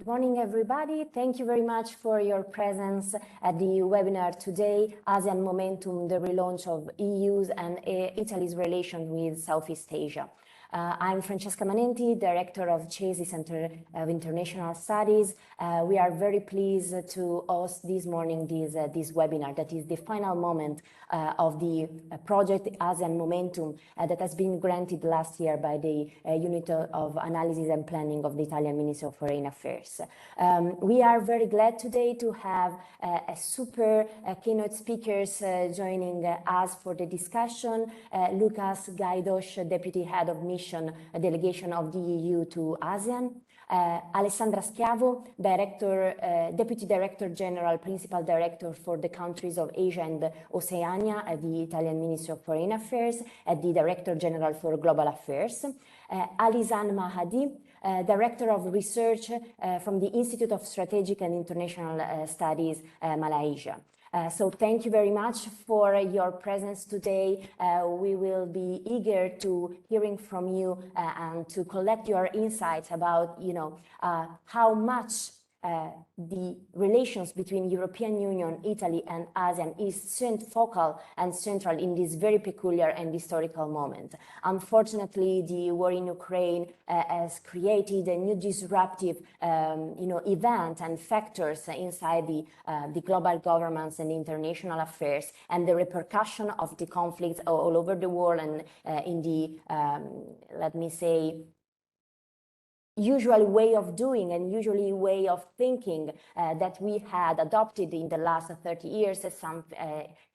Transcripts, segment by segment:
Good morning, everybody. Thank you very much for your presence at the webinar today, ASEAN Momentum, the relaunch of EU's and Italy's relation with Southeast Asia. I'm Francesca Manenti, Director of Ce.S.I Center of International Studies. We are very pleased to host this morning this webinar that is the final moment of the project ASEAN Momentum that has been granted last year by the Unit of Analysis and Planning of the Italian Ministry of Foreign Affairs. We are very glad today to have a super keynote speakers joining us for the discussion. Lucas Gaidos, Deputy Head of Mission Delegation of the EU to ASEAN. Alessandra Schiavo, Deputy Director General, Principal Director for the countries of Asia and Oceania at the Italian Ministry of Foreign Affairs, and the Director General for Global Affairs. Alizan Mahadi, Director of Research from the Institute of Strategic and International Studies, Malaysia. So thank you very much for your presence today. We will be eager to hearing from you and to collect your insights about, how much the relations between European Union, Italy, and ASEAN is focal and central in this very peculiar and historical moment. Unfortunately, the war in Ukraine has created a new disruptive, event and factors inside the global governments and international affairs, and the repercussion of the conflicts all over the world and in the, let me say, usual way of doing and usually way of thinking that we had adopted in the last 30 years has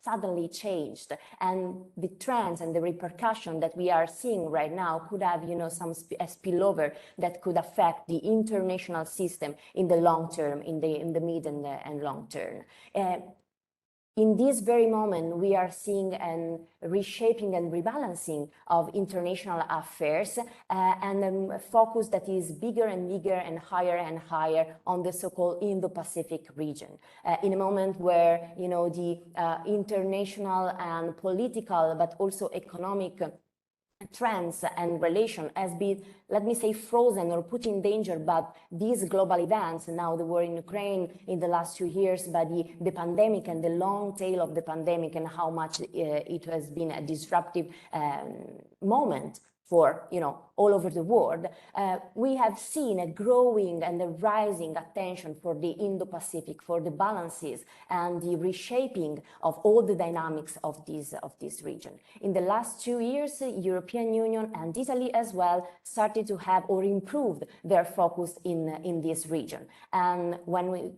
suddenly changed, and the trends and the repercussion that we are seeing right now could have some spillover that could affect the international system in the long term, in the mid and long term. In this very moment, we are seeing a reshaping and rebalancing of international affairs and a focus that is bigger and bigger and higher on the so-called Indo-Pacific region. In a moment where, the international and political, but also economic trends and relation has been, let me say, frozen or put in danger by these global events. Now the war in Ukraine in the last 2 years, by the pandemic and the long tail of the pandemic, and how much it has been a disruptive moment for, all over the world. We have seen a growing and a rising attention for the Indo-Pacific, for the balances and the reshaping of all the dynamics of this region. In the last 2 years, European Union and Italy as well started to have or improved their focus in this region. And when we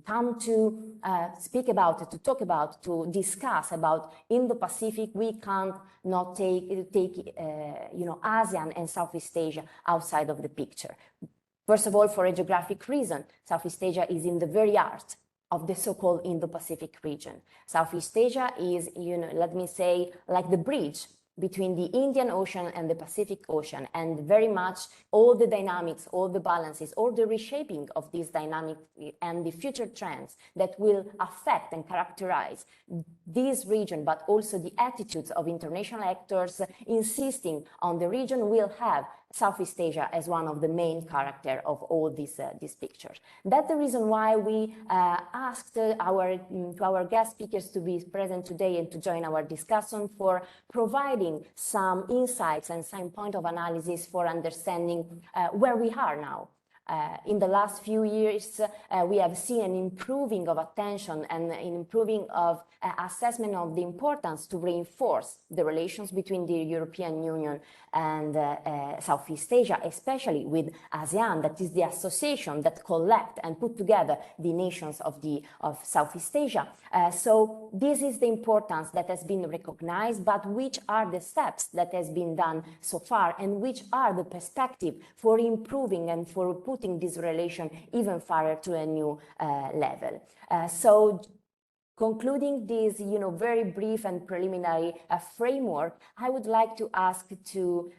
come to speak about it, to talk about, to discuss about Indo-Pacific, we can't not take ASEAN and Southeast Asia outside of the picture. First of all, for a geographic reason, Southeast Asia is in the very heart of the so-called Indo-Pacific region. Southeast Asia is, let me say, like the bridge between the Indian Ocean and the Pacific Ocean, and very much all the dynamics, all the balances, all the reshaping of these dynamics and the future trends that will affect and characterize this region, but also the attitudes of international actors insisting on the region, will have Southeast Asia as one of the main characters of all these pictures. That's the reason why we asked our guest speakers to be present today and to join our discussion, for providing some insights and some point of analysis for understanding where we are now. In the last few years, we have seen an improving of attention and an improving of assessment of the importance to reinforce the relations between the European Union and Southeast Asia, especially with ASEAN, that is the association that collect and put together the nations of Southeast Asia. So this is the importance that has been recognized, but which are the steps that has been done so far, and which are the perspective for improving and for putting this relation even farther to a new level. So concluding this, very brief and preliminary framework, I would like to ask to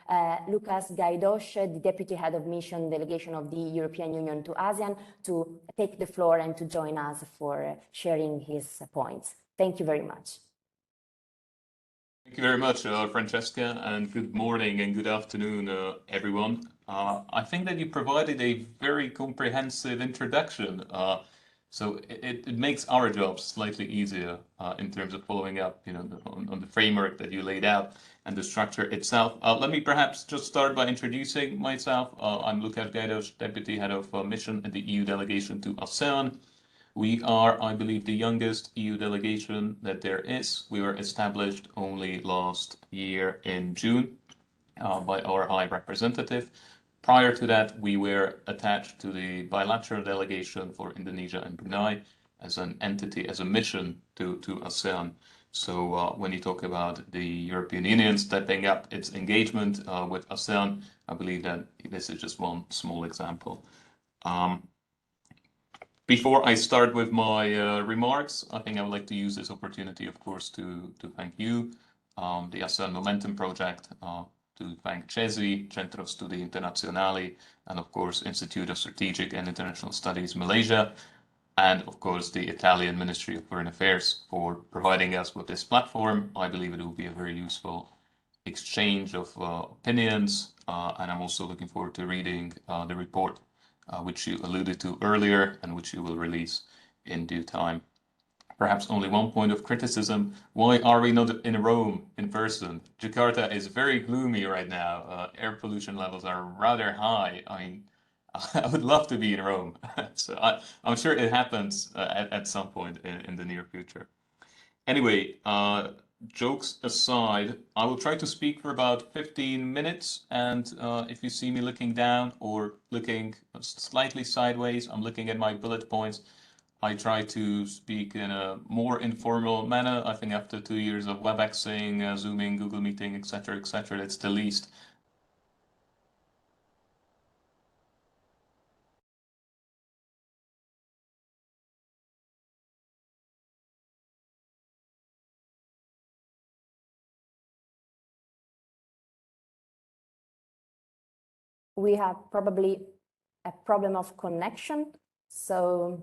Lucas Gaidos, the Deputy Head of Mission Delegation of the European Union to ASEAN, to take the floor and to join us for sharing his points. Thank you very much. Thank you very much, Francesca, and good morning and good afternoon, everyone. I think that you provided a very comprehensive introduction, so it makes our jobs slightly easier in terms of following up, on the framework that you laid out and the structure itself. Let me perhaps just start by introducing myself. I'm Lukas Gajdos, Deputy Head of Mission at the EU delegation to ASEAN. We are, I believe, the youngest EU delegation that there is. We were established only last year in June by our High Representative. Prior to that, we were attached to the bilateral delegation for Indonesia and Brunei as an entity, as a mission to ASEAN. So when you talk about the European Union stepping up its engagement with ASEAN, I believe that this is just one small example. Before I start with my remarks, I think I would like to use this opportunity, of course, to thank you, the ASEAN Momentum project, to thank Ce.S.I, Centro Studi Internazionali, and of course, Institute of Strategic and International Studies, Malaysia, and of course, the Italian Ministry of Foreign Affairs for providing us with this platform. I believe it will be a very useful exchange of opinions, and I'm also looking forward to reading the report which you alluded to earlier and which you will release in due time. Perhaps only one point of criticism. Why are we not in Rome in person? Jakarta is very gloomy right now. Air pollution levels are rather high. I mean, I would love to be in Rome. So I'm sure it happens at some point in the near future. Anyway, jokes aside, I will try to speak for about 15 minutes, and if you see me looking down or looking slightly sideways, I'm looking at my bullet points. I try to speak in a more informal manner. I think after 2 years of WebExing, Zooming, Google Meeting, etc., that's the least. We have probably a problem of connection, so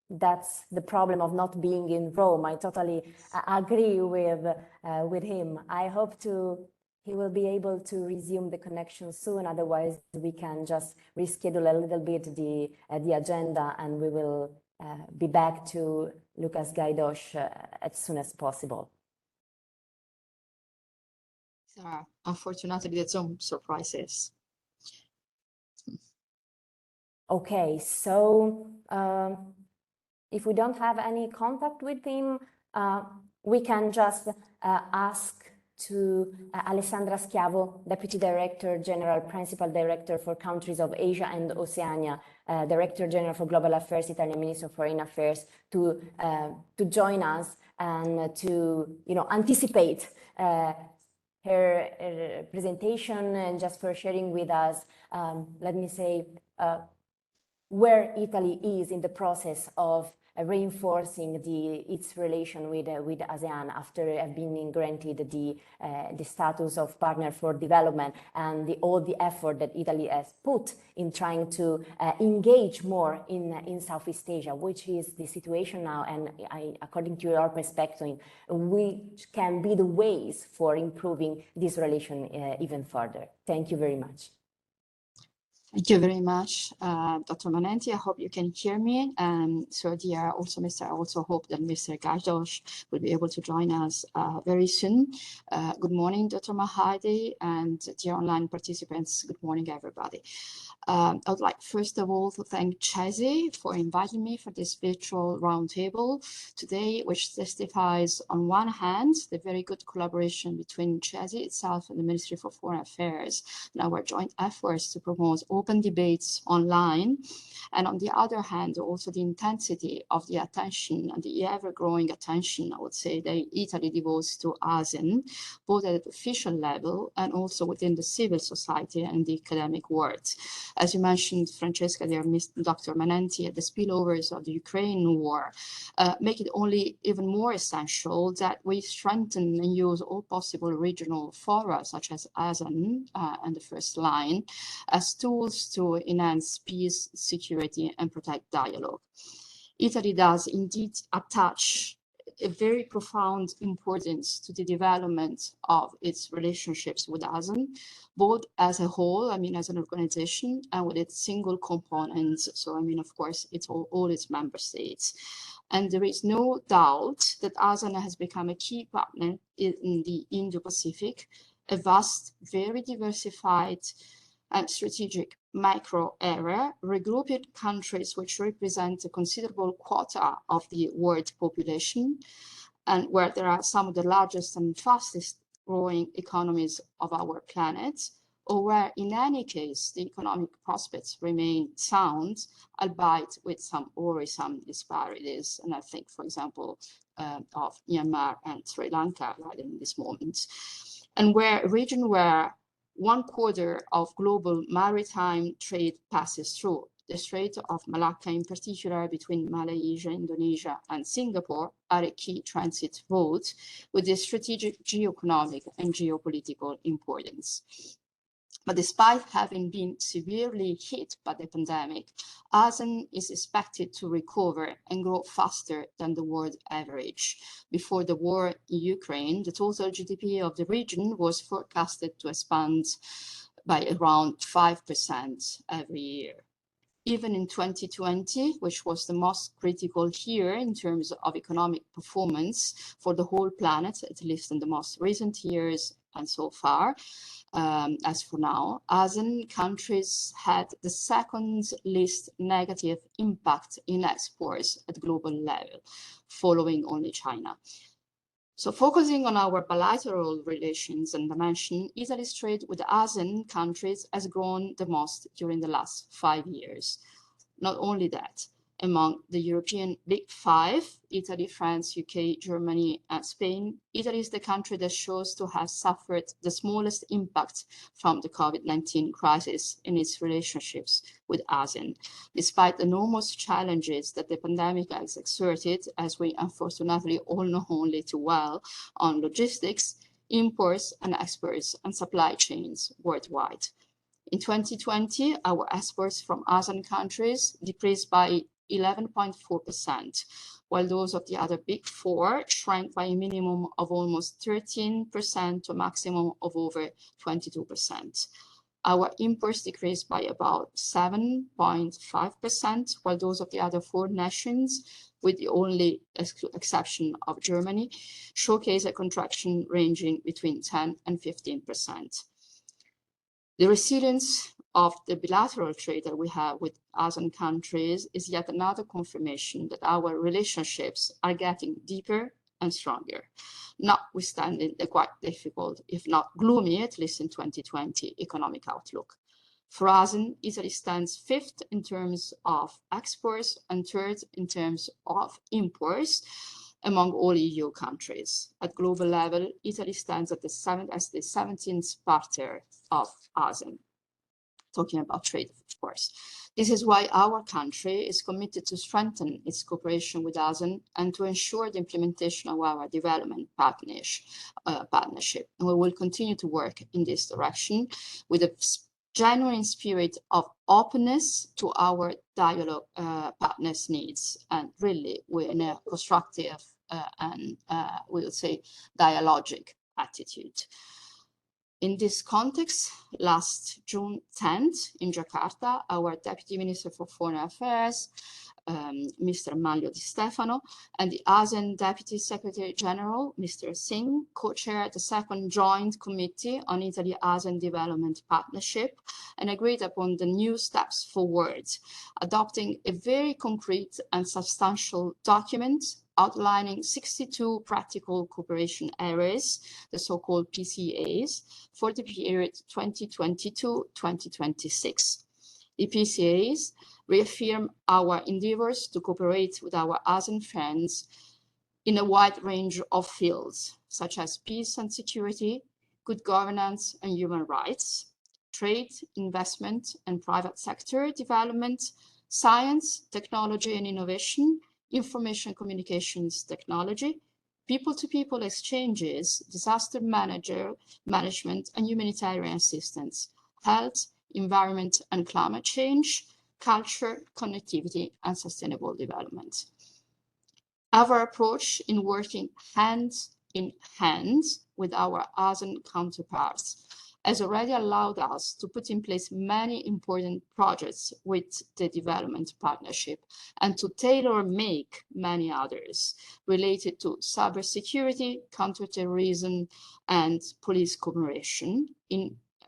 that's the problem of not being in Rome. I totally agree with him. I hope he will be able to resume the connection soon. Otherwise, we can just reschedule a little bit the agenda, and we will be back to Lukas Gajdos as soon as possible. Unfortunately, there's some surprises. Okay, so if we don't have any contact with him, we can just ask to Alessandra Schiavo, Deputy Director General, Principal Director for Countries of Asia and Oceania, Director General for Global Affairs, Italian Minister of Foreign Affairs, to join us and to anticipate her presentation, and just for sharing with us, let me say, where Italy is in the process of reinforcing its relation with ASEAN after being granted the status of partner for development, and all the effort that Italy has put in trying to engage more in Southeast Asia, which is the situation now, and according to your perspective, which can be the ways for improving this relation even further. Thank you very much. Thank you very much, Dr. Manenti. I hope you can hear me. So dear, I also hope that Mr. Gajdos will be able to join us very soon. Good morning, Dr. Mahadi, and dear online participants. Good morning, everybody. I would like, first of all, to thank Ce.S.I for inviting me for this virtual roundtable today, which testifies, on one hand, the very good collaboration between Ce.S.I itself and the Ministry for Foreign Affairs and our joint efforts to promote open debates online, and on the other hand, also the intensity of the attention and the ever-growing attention, I would say, that Italy devotes to ASEAN, both at the official level and also within the civil society and the academic world. As you mentioned, Francesca, there, Dr. Manenti, the spillovers of the Ukraine war make it only even more essential that we strengthen and use all possible regional fora, such as ASEAN and the First Line, as tools to enhance peace, security, and protect dialogue. Italy does indeed attach a very profound importance to the development of its relationships with ASEAN, both as a whole, I mean, as an organization, and with its single components. So, I mean, of course, it's all its member states. And there is no doubt that ASEAN has become a key partner in the Indo-Pacific, a vast, very diversified and strategic macro area, regrouping countries which represent a considerable quota of the world population, and where there are some of the largest and fastest growing economies of our planet, or where in any case the economic prospects remain sound, albeit with some worrisome disparities. And I think, for example, of Myanmar and Sri Lanka right in this moment. And where a region where 1/4 of global maritime trade passes through, the Strait of Malacca in particular, between Malaysia, Indonesia, and Singapore, are a key transit route with a strategic geoeconomic and geopolitical importance. But despite having been severely hit by the pandemic, ASEAN is expected to recover and grow faster than the world average. Before the war in Ukraine, the total GDP of the region was forecasted to expand by around 5% every year. Even in 2020, which was the most critical year in terms of economic performance for the whole planet, at least in the most recent years and so far, as for now, ASEAN countries had the second least negative impact in exports at global level, following only China. So focusing on our bilateral relations and dimension, Italy's trade with ASEAN countries has grown the most during the last 5 years. Not only that, among the European Big Five, Italy, France, UK, Germany, and Spain, Italy is the country that shows to have suffered the smallest impact from the COVID-19 crisis in its relationships with ASEAN, despite the enormous challenges that the pandemic has exerted, as we unfortunately all know only too well, on logistics, imports and exports and supply chains worldwide. In 2020, our exports from ASEAN countries decreased by 11.4%, while those of the other big four shrank by a minimum of almost 13% to a maximum of over 22%. Our imports decreased by about 7.5%, while those of the other four nations, with the only exception of Germany, showcase a contraction ranging between 10 and 15%. The resilience of the bilateral trade that we have with ASEAN countries is yet another confirmation that our relationships are getting deeper and stronger, notwithstanding the quite difficult, if not gloomy, at least in 2020, economic outlook. For ASEAN, Italy stands fifth in terms of exports and third in terms of imports among all EU countries. At global level, Italy stands at the 17th partner of ASEAN, talking about trade, of course. This is why our country is committed to strengthen its cooperation with ASEAN and to ensure the implementation of our development partnership. And we will continue to work in this direction with a genuine spirit of openness to our dialogue partners' needs, and really we're in a constructive and we would say dialogic attitude. In this context, last June 10th in Jakarta, our Deputy Minister for Foreign Affairs, Mr. Manlio Di Stefano, and the ASEAN Deputy Secretary General, Mr. Singh, co-chaired the second joint committee on Italy-ASEAN Development Partnership and agreed upon the new steps forward, adopting a very concrete and substantial document outlining 62 practical cooperation areas, the so-called PCAs, for the period 2022-2026. The PCAs reaffirm our endeavors to cooperate with our ASEAN friends in a wide range of fields, such as peace and security, good governance and human rights, trade, investment and private sector development, science, technology and innovation, information communications technology, people-to-people exchanges, disaster management and humanitarian assistance, health, environment and climate change, culture, connectivity, and sustainable development. Our approach in working hand in hand with our ASEAN counterparts has already allowed us to put in place many important projects with the development partnership and to tailor-make many others related to cybersecurity, counterterrorism, and police cooperation.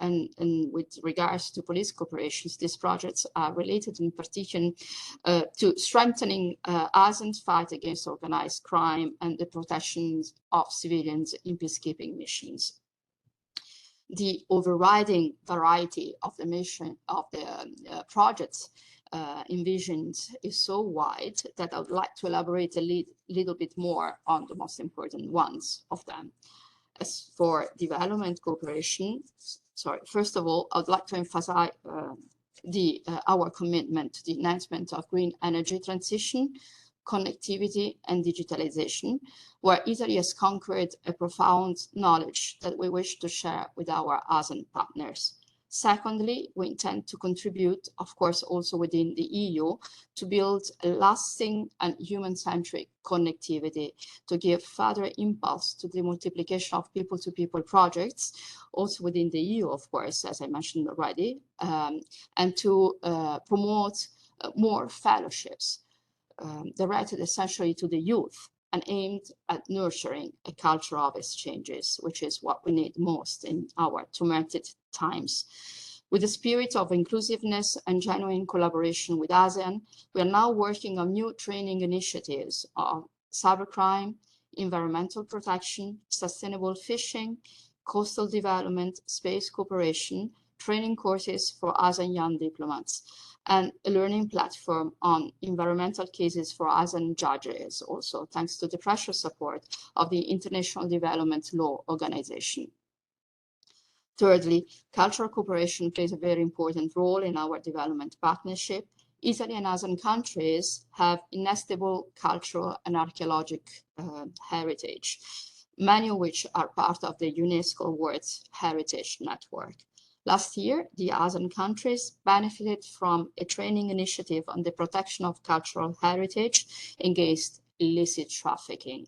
And with regards to police cooperations, these projects are related in particular to strengthening ASEAN's fight against organized crime and the protection of civilians in peacekeeping missions. The overriding variety of the mission of the projects envisioned is so wide that I would like to elaborate a little bit more on the most important ones of them. As for development cooperation, first of all, I would like to emphasize our commitment to the enhancement of green energy transition, connectivity, and digitalization, where Italy has conquered a profound knowledge that we wish to share with our ASEAN partners. Secondly, we intend to contribute, of course, also within the EU, to build a lasting and human-centric connectivity to give further impulse to the multiplication of people-to-people projects, also within the EU, of course, as I mentioned already, and to promote more fellowships directed essentially to the youth and aimed at nurturing a culture of exchanges, which is what we need most in our tumultuous times. With the spirit of inclusiveness and genuine collaboration with ASEAN, we are now working on new training initiatives of cybercrime, environmental protection, sustainable fishing, coastal development, space cooperation, training courses for ASEAN young diplomats, and a learning platform on environmental cases for ASEAN judges, also thanks to the precious support of the International Development Law Organization. Thirdly, cultural cooperation plays a very important role in our development partnership. Italy and ASEAN countries have inestimable cultural and archaeological heritage, many of which are part of the UNESCO World Heritage Network. Last year, the ASEAN countries benefited from a training initiative on the protection of cultural heritage against illicit trafficking.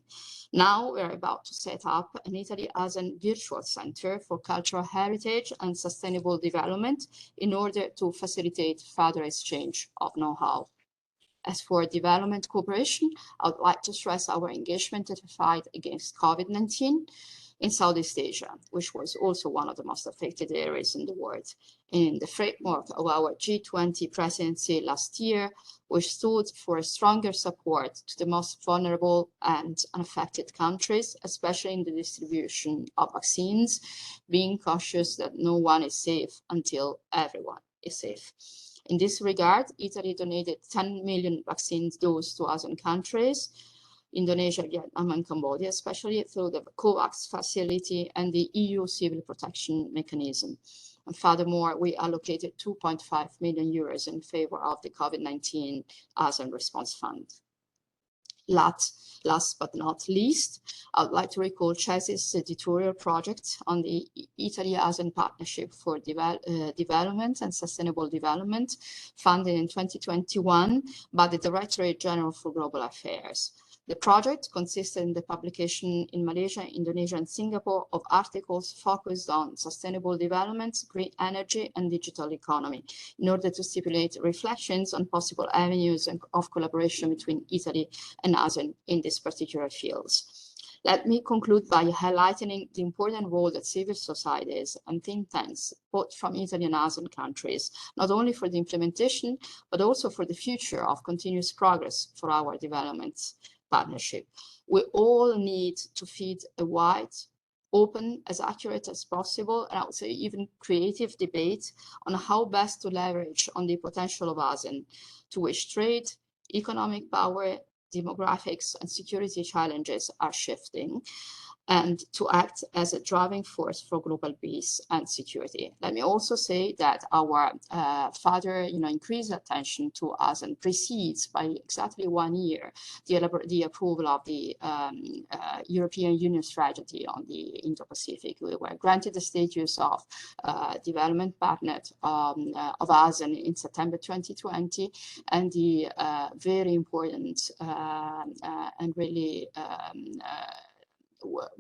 Now we're about to set up an Italy-ASEAN virtual center for cultural heritage and sustainable development in order to facilitate further exchange of know-how. As for development cooperation, I would like to stress our engagement in the fight against COVID-19 in Southeast Asia, which was also one of the most affected areas in the world. In the framework of our G20 presidency last year, we stood for a stronger support to the most vulnerable and unaffected countries, especially in the distribution of vaccines, being cautious that no one is safe until everyone is safe. In this regard, Italy donated 10 million vaccine doses to ASEAN countries, Indonesia, Vietnam, and Cambodia, especially through the COVAX facility and the EU civil protection mechanism. And furthermore, we allocated 2.5 million euros in favor of the COVID-19 ASEAN Response Fund. Last but not least, I would like to recall Ce.S.I's editorial project on the Italy-ASEAN Partnership for Development and Sustainable Development, funded in 2021 by the Directorate General for Global Affairs. The project consisted in the publication in Malaysia, Indonesia, and Singapore of articles focused on sustainable development, green energy, and digital economy, in order to stipulate reflections on possible avenues of collaboration between Italy and ASEAN in these particular fields. Let me conclude by highlighting the important role that civil societies and think tanks, both from Italy and ASEAN countries, not only for the implementation, but also for the future of continuous progress for our development partnership. We all need to feed a wide, open, as accurate as possible, and I would say even creative debate on how best to leverage on the potential of ASEAN, to which trade, economic power, demographics, and security challenges are shifting. and to act as a driving force for global peace and security. Let me also say that our further increased attention to ASEAN precedes by exactly 1 year the approval of the European Union strategy on the Indo-Pacific. We were granted the status of development partner of ASEAN in September 2020, and the very important and really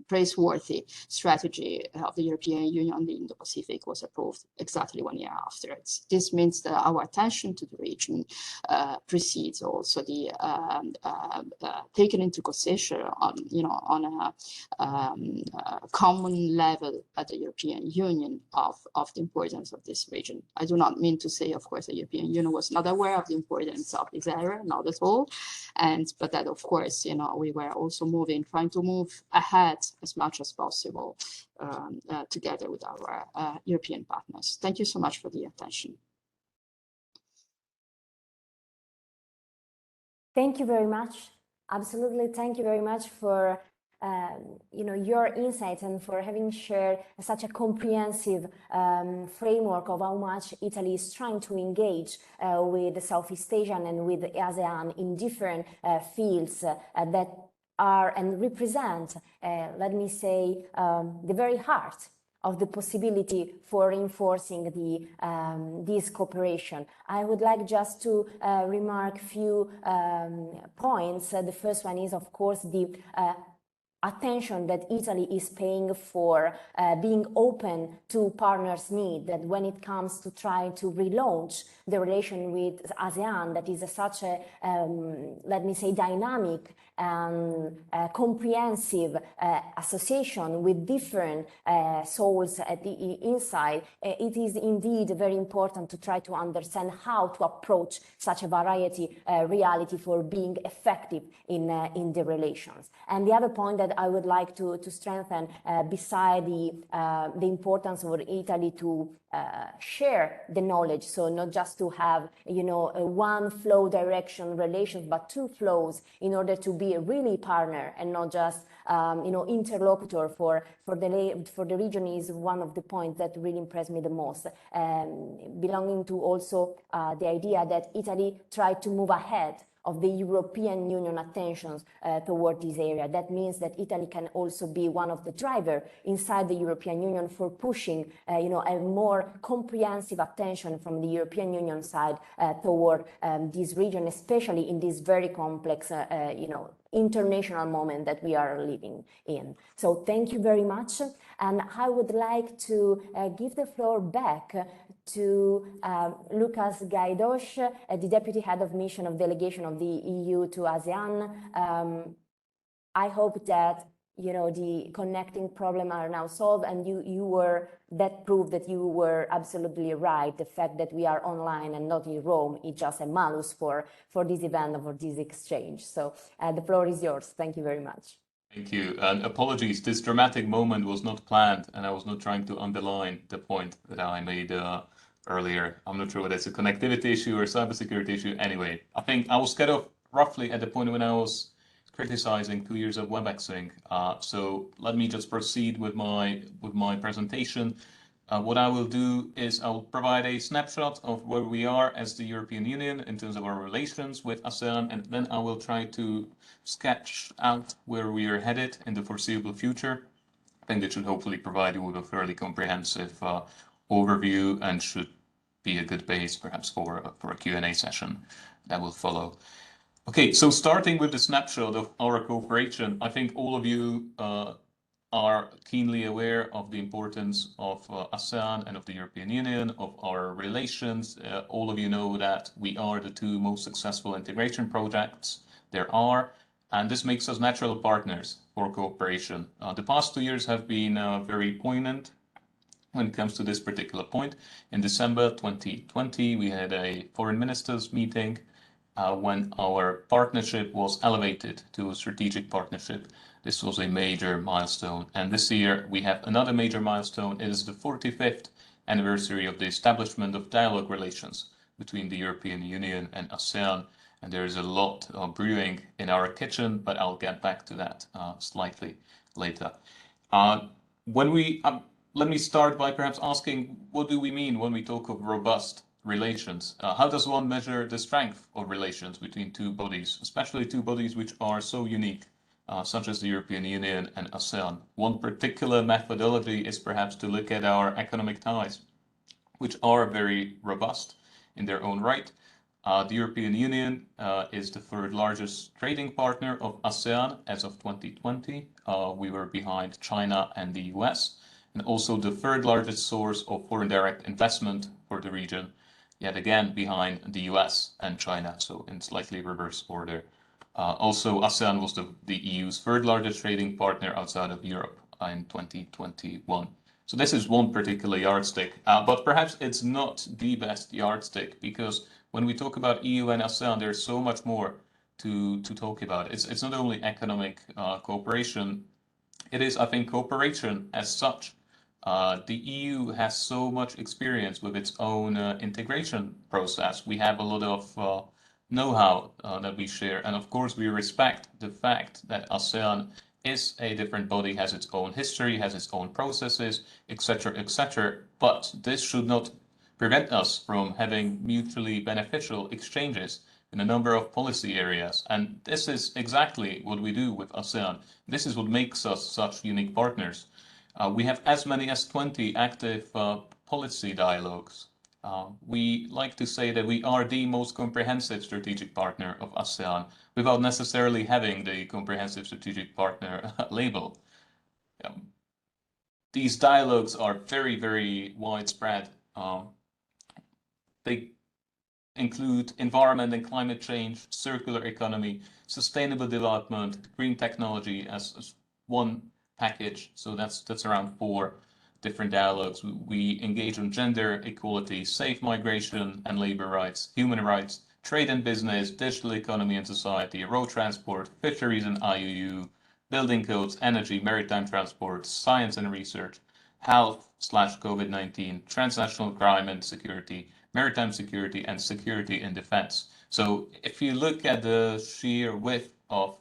praiseworthy strategy of the European Union on the Indo-Pacific was approved exactly 1 year after. This means that our attention to the region precedes also the taken into consideration on a common level at the European Union of the importance of this region. I do not mean to say, of course, the European Union was not aware of the importance of this area, not at all, but that, of course, we were also trying to move ahead as much as possible together with our European partners. Thank you so much for the attention. Thank you very much. Absolutely, thank you very much for your insights and for having shared such a comprehensive framework of how much Italy is trying to engage with Southeast Asian and with ASEAN in different fields that are and represent, let me say, the very heart of the possibility for reinforcing this cooperation. I would like just to remark a few points. The first one is, of course, the attention that Italy is paying for being open to partners' need, that when it comes to try to relaunch the relation with ASEAN, that is such a, let me say, dynamic and comprehensive association with different souls at the inside, it is indeed very important to try to understand how to approach such a variety reality for being effective in the relations. And the other point that I would like to strengthen, beside the importance for Italy to share the knowledge, so not just to have a one flow direction relations, but two flows in order to be a really partner and not just interlocutor for the region, is one of the points that really impressed me the most, belonging to also the idea that Italy tried to move ahead of the European Union attentions toward this area. That means that Italy can also be one of the drivers inside the European Union for pushing a more comprehensive attention from the European Union side toward this region, especially in this very complex international moment that we are living in. So thank you very much. And I would like to give the floor back to Lucas Gaidos, the Deputy Head of Mission of Delegation of the EU to ASEAN. I hope that the connecting problem are now solved, and that proved that you were absolutely right. The fact that we are online and not in Rome is just a malus for this event or for this exchange. So the floor is yours. Thank you very much. Thank you, and apologies, this dramatic moment was not planned, and I was not trying to underline the point that I made earlier. I'm not sure whether it's a connectivity issue or a cybersecurity issue. Anyway, I think I was kind of roughly at the point when I was criticizing 2 years of WebExing. So let me just proceed with my presentation. What I will do is I will provide a snapshot of where we are as the European Union in terms of our relations with ASEAN, and then I will try to sketch out where we are headed in the foreseeable future. I think that should hopefully provide you with a fairly comprehensive overview and should be a good base perhaps for a Q&A session that will follow. Okay, so starting with the snapshot of our cooperation, I think all of you are keenly aware of the importance of ASEAN and of the European Union, of our relations. All of you know that we are the two most successful integration projects there are, and this makes us natural partners for cooperation. The past 2 years have been very poignant when it comes to this particular point. In December 2020, we had a foreign ministers meeting when our partnership was elevated to a strategic partnership. This was a major milestone. And this year we have another major milestone. It is the 45th anniversary of the establishment of dialogue relations between the European Union and ASEAN. and there is a lot brewing in our kitchen, but I'll get back to that slightly later. Let me start by perhaps asking, what do we mean when we talk of robust relations? How does one measure the strength of relations between two bodies, especially two bodies which are so unique, such as the European Union and ASEAN? One particular methodology is perhaps to look at our economic ties, which are very robust in their own right. The European Union is the third largest trading partner of ASEAN as of 2020. We were behind China and the US, and also the third largest source of foreign direct investment for the region, yet again behind the US and China, so in slightly reverse order. Also, ASEAN was the EU's third largest trading partner outside of Europe in 2021. So this is one particular yardstick, but perhaps it's not the best yardstick, because when we talk about EU and ASEAN, there's so much more to talk about. It's not only economic cooperation, it is, I think, cooperation as such. The EU has so much experience with its own integration process. We have a lot of know-how that we share, and of course we respect the fact that ASEAN is a different body, has its own history, has its own processes, etc., etc. But this should not prevent us from having mutually beneficial exchanges in a number of policy areas. And this is exactly what we do with ASEAN. This is what makes us such unique partners. We have as many as 20 active policy dialogues. We like to say that we are the most comprehensive strategic partner of ASEAN without necessarily having the comprehensive strategic partner label. These dialogues are very, very widespread. They include environment and climate change, circular economy, sustainable development, green technology as one package. So that's around 4 different dialogues. We engage on gender equality, safe migration and labor rights, human rights, trade and business, digital economy and society, road transport, fisheries and IUU, building codes, energy, maritime transport, science and research, health/COVID-19, transnational crime and security, maritime security, and security and defense. So if you look at the sheer width of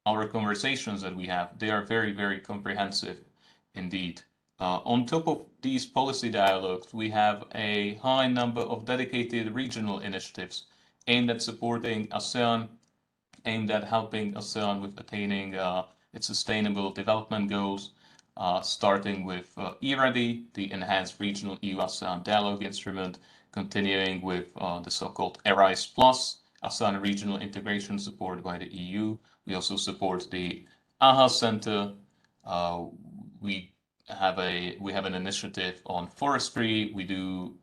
our conversations that we have, they are very, very comprehensive indeed. On top of these policy dialogues, we have a high number of dedicated regional initiatives aimed at supporting ASEAN, aimed at helping ASEAN with attaining its sustainable development goals, starting with eReady, the enhanced regional EU-ASEAN dialogue instrument, continuing with the so-called ERISE Plus, ASEAN regional integration supported by the EU. We also support the AHA Center. We have an initiative on forestry. We do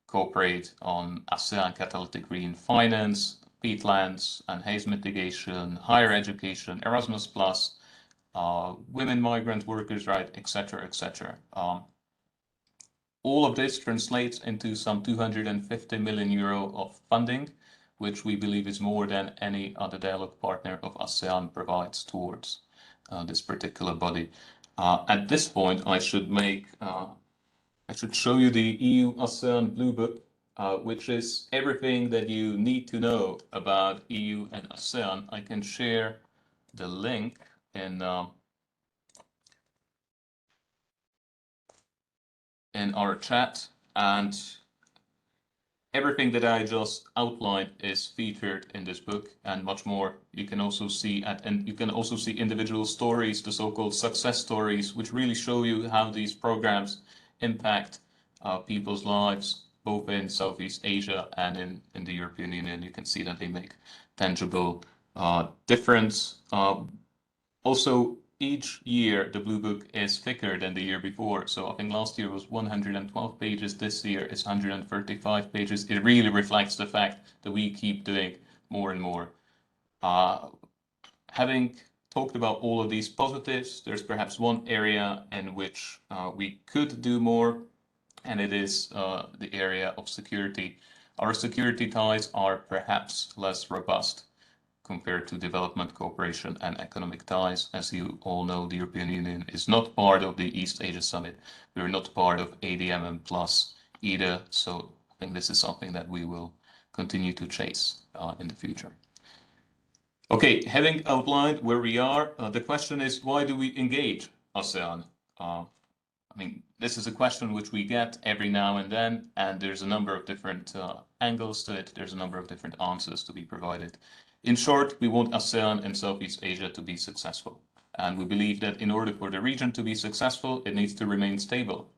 cooperate on ASEAN catalytic green finance, peatlands and haze mitigation, higher education, Erasmus Plus, women, migrant workers' rights, etc., etc. All of this translates into some 250 million euro of funding, which we believe is more than any other dialogue partner of ASEAN provides towards this particular body. At this point, I should show you the EU-ASEAN Blue Book, which is everything that you need to know about EU and ASEAN. I can share the link in our chat, and everything that I just outlined is featured in this book and much more. You can also see individual stories, the so-called success stories, which really show you how these programs impact people's lives, both in Southeast Asia and in the European Union. You can see that they make tangible difference. Also, each year the Blue Book is thicker than the year before. So I think last year was 112 pages. This year it's 135 pages. It really reflects the fact that we keep doing more and more. Having talked about all of these positives, there's perhaps one area in which we could do more, and it is the area of security. Our security ties are perhaps less robust compared to development cooperation and economic ties. As you all know, the European Union is not part of the East Asia Summit. We're not part of ADMM Plus either. So I think this is something that we will continue to chase in the future. Okay, having outlined where we are, the question is, why do we engage ASEAN? I mean, this is a question which we get every now and then, and there's a number of different angles to it. There's a number of different answers to be provided. In short, we want ASEAN and Southeast Asia to be successful. And we believe that in order for the region to be successful, it needs to remain stable,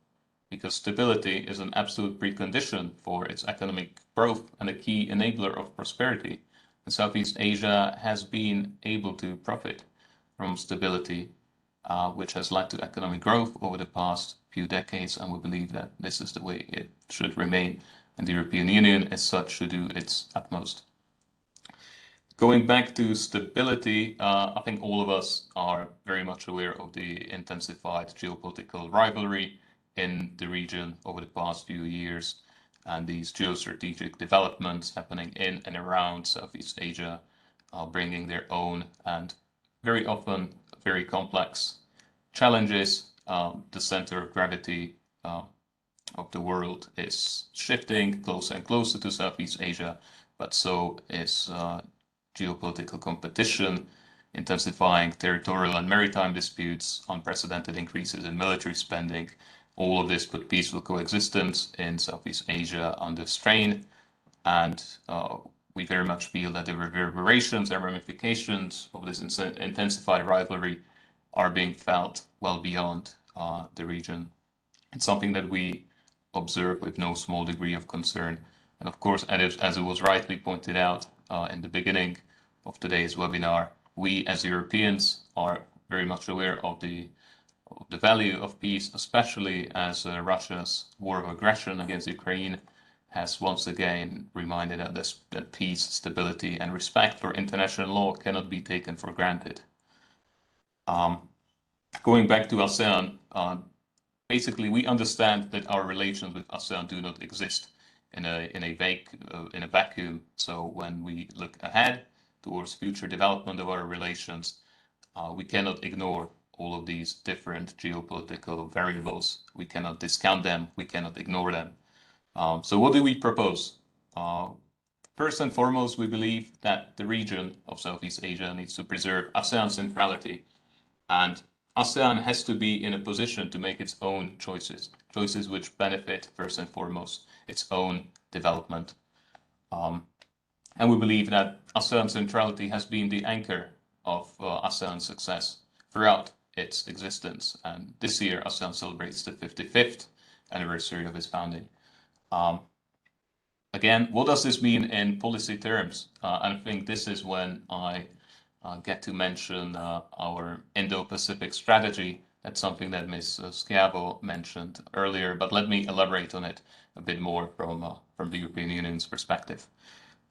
because stability is an absolute precondition for its economic growth and a key enabler of prosperity. And Southeast Asia has been able to profit from stability, which has led to economic growth over the past few decades, and we believe that this is the way it should remain, and the European Union as such should do its utmost. Going back to stability, I think all of us are very much aware of the intensified geopolitical rivalry in the region over the past few years, and these geostrategic developments happening in and around Southeast Asia are bringing their own and very often very complex challenges. The center of gravity of the world is shifting closer and closer to Southeast Asia, but so is geopolitical competition, intensifying territorial and maritime disputes, unprecedented increases in military spending. All of this put peaceful coexistence in Southeast Asia under strain, and we very much feel that the reverberations and ramifications of this intensified rivalry are being felt well beyond the region. It's something that we observe with no small degree of concern. And of course, as it was rightly pointed out in the beginning of today's webinar, we as Europeans are very much aware of the value of peace, especially as Russia's war of aggression against Ukraine has once again reminded us that peace, stability, and respect for international law cannot be taken for granted. Going back to ASEAN, basically we understand that our relations with ASEAN do not exist in a vacuum. So when we look ahead towards future development of our relations, we cannot ignore all of these different geopolitical variables. We cannot discount them. We cannot ignore them. So what do we propose? First and foremost, we believe that the region of Southeast Asia needs to preserve ASEAN centrality, and ASEAN has to be in a position to make its own choices which benefit first and foremost its own development. And we believe that ASEAN centrality has been the anchor of ASEAN's success throughout its existence. And this year, ASEAN celebrates the 55th anniversary of its founding. Again, what does this mean in policy terms? I think this is when I get to mention our Indo-Pacific Strategy. That's something that Ms. Schiavo mentioned earlier, but let me elaborate on it a bit more from the European Union's perspective.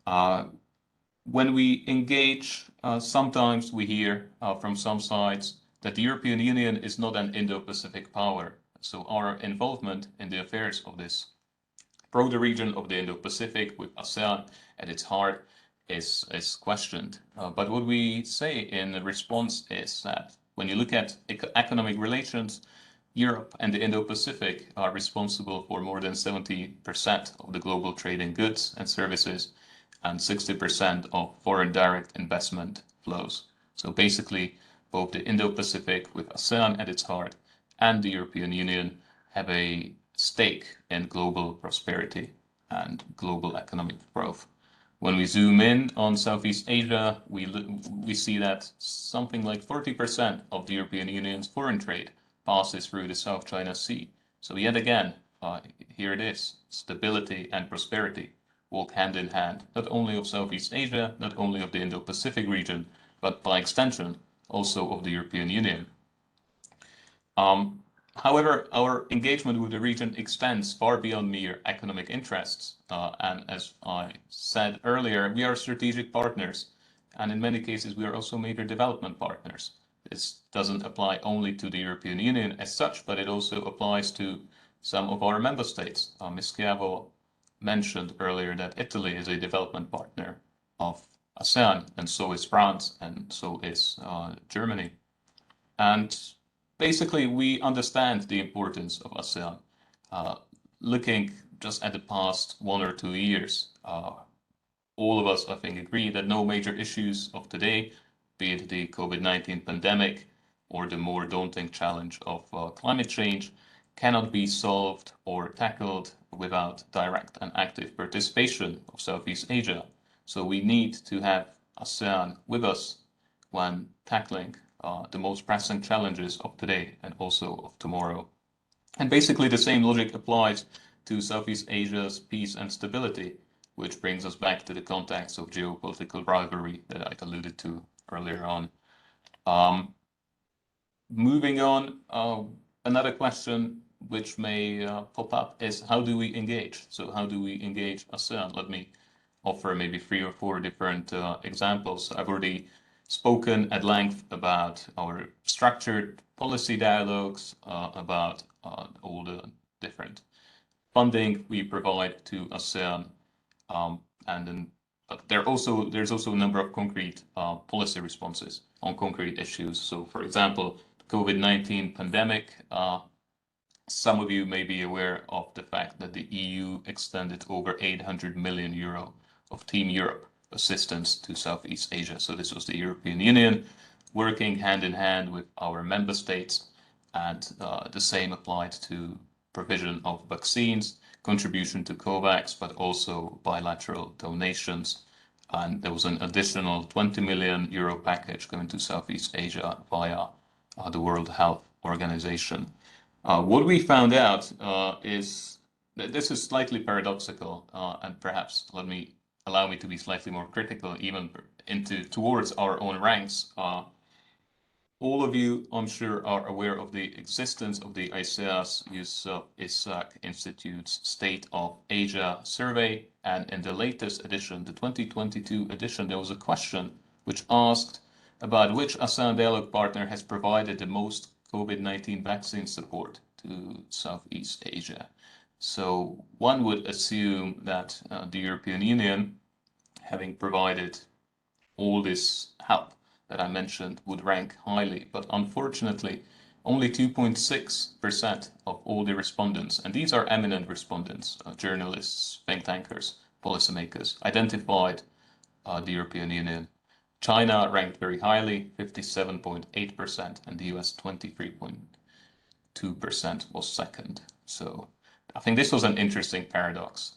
When we engage, sometimes we hear from some sides that the European Union is not an Indo-Pacific power. So our involvement in the affairs of this broader region of the Indo-Pacific with ASEAN at its heart is questioned. But what we say in response is that when you look at economic relations, Europe and the Indo-Pacific are responsible for more than 70% of the global trade in goods and services and 60% of foreign direct investment flows. So basically, both the Indo-Pacific with ASEAN at its heart and the European Union have a stake in global prosperity and global economic growth. When we zoom in on Southeast Asia, we see that something like 40% of the European Union's foreign trade passes through the South China Sea. So yet again, here it is, stability and prosperity walk hand in hand, not only of Southeast Asia, not only of the Indo-Pacific region, but by extension, also of the European Union. However, our engagement with the region extends far beyond mere economic interests. And as I said earlier, we are strategic partners. And in many cases, we are also major development partners. This doesn't apply only to the European Union as such, but it also applies to some of our member states. Ms. Schiavo mentioned earlier that Italy is a development partner of ASEAN, and so is France, and so is Germany. And basically, we understand the importance of ASEAN. Looking just at the past 1 or 2 years, all of us, I think, agree that no major issues of today, be it the COVID-19 pandemic or the more daunting challenge of climate change, cannot be solved or tackled without direct and active participation of Southeast Asia. So we need to have ASEAN with us when tackling the most pressing challenges of today and also of tomorrow. And basically the same logic applies to Southeast Asia's peace and stability, which brings us back to the context of geopolitical rivalry that I alluded to earlier on. Moving on, another question which may pop up is how do we engage? So how do we engage ASEAN? Let me offer maybe 3 or 4 different examples. I've already spoken at length about our structured policy dialogues, about all the different funding we provide to ASEAN, and then but there's also a number of concrete policy responses on concrete issues. So, for example, the COVID-19 pandemic. Some of you may be aware of the fact that the EU extended over 800 million euro of Team Europe assistance to Southeast Asia. So this was the European Union working hand in hand with our member states, and the same applied to provision of vaccines, contribution to COVAX, but also bilateral donations. And there was an additional 20 million euro package going to Southeast Asia via the World Health Organization. What we found out is that this is slightly paradoxical, and perhaps allow me to be slightly more critical, even towards our own ranks. All of you, I'm sure, are aware of the existence of the Ce.S.I Institute's State of Asia survey, and in the latest edition, the 2022 edition, there was a question which asked about which ASEAN dialogue partner has provided the most COVID-19 vaccine support to Southeast Asia. So one would assume that the European Union, having provided all this help that I mentioned, would rank highly, but unfortunately only 2.6% of all the respondents, and these are eminent respondents, journalists, think tankers, policymakers, identified the European Union. China ranked very highly, 57.8%, and the US 23.2% was second. So I think this was an interesting paradox.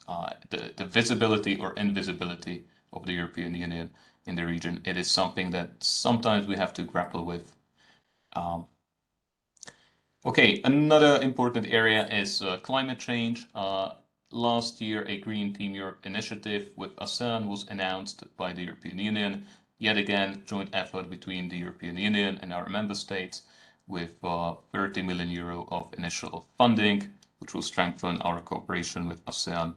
The visibility or invisibility of the European Union in the region, it is something that sometimes we have to grapple with. Okay, another important area is climate change. Last year, a Green Team Europe initiative with ASEAN was announced by the European Union. Yet again, joint effort between the European Union and our member states with 30 million euro of initial funding, which will strengthen our cooperation with ASEAN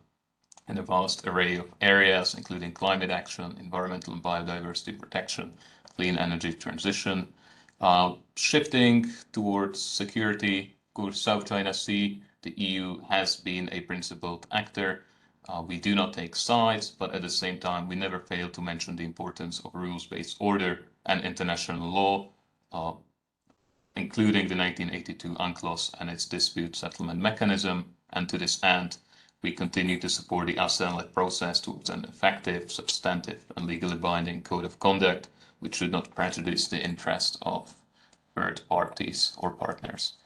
in a vast array of areas, including climate action, environmental and biodiversity protection, clean energy transition. Shifting towards security, towards South China Sea, the EU has been a principled actor. We do not take sides, but at the same time, we never fail to mention the importance of rules-based order and international law, including the 1982 UNCLOS and its dispute settlement mechanism. And to this end, we continue to support the ASEAN-led process towards an effective, substantive, and legally binding code of conduct, which should not prejudice the interest of third parties or partners.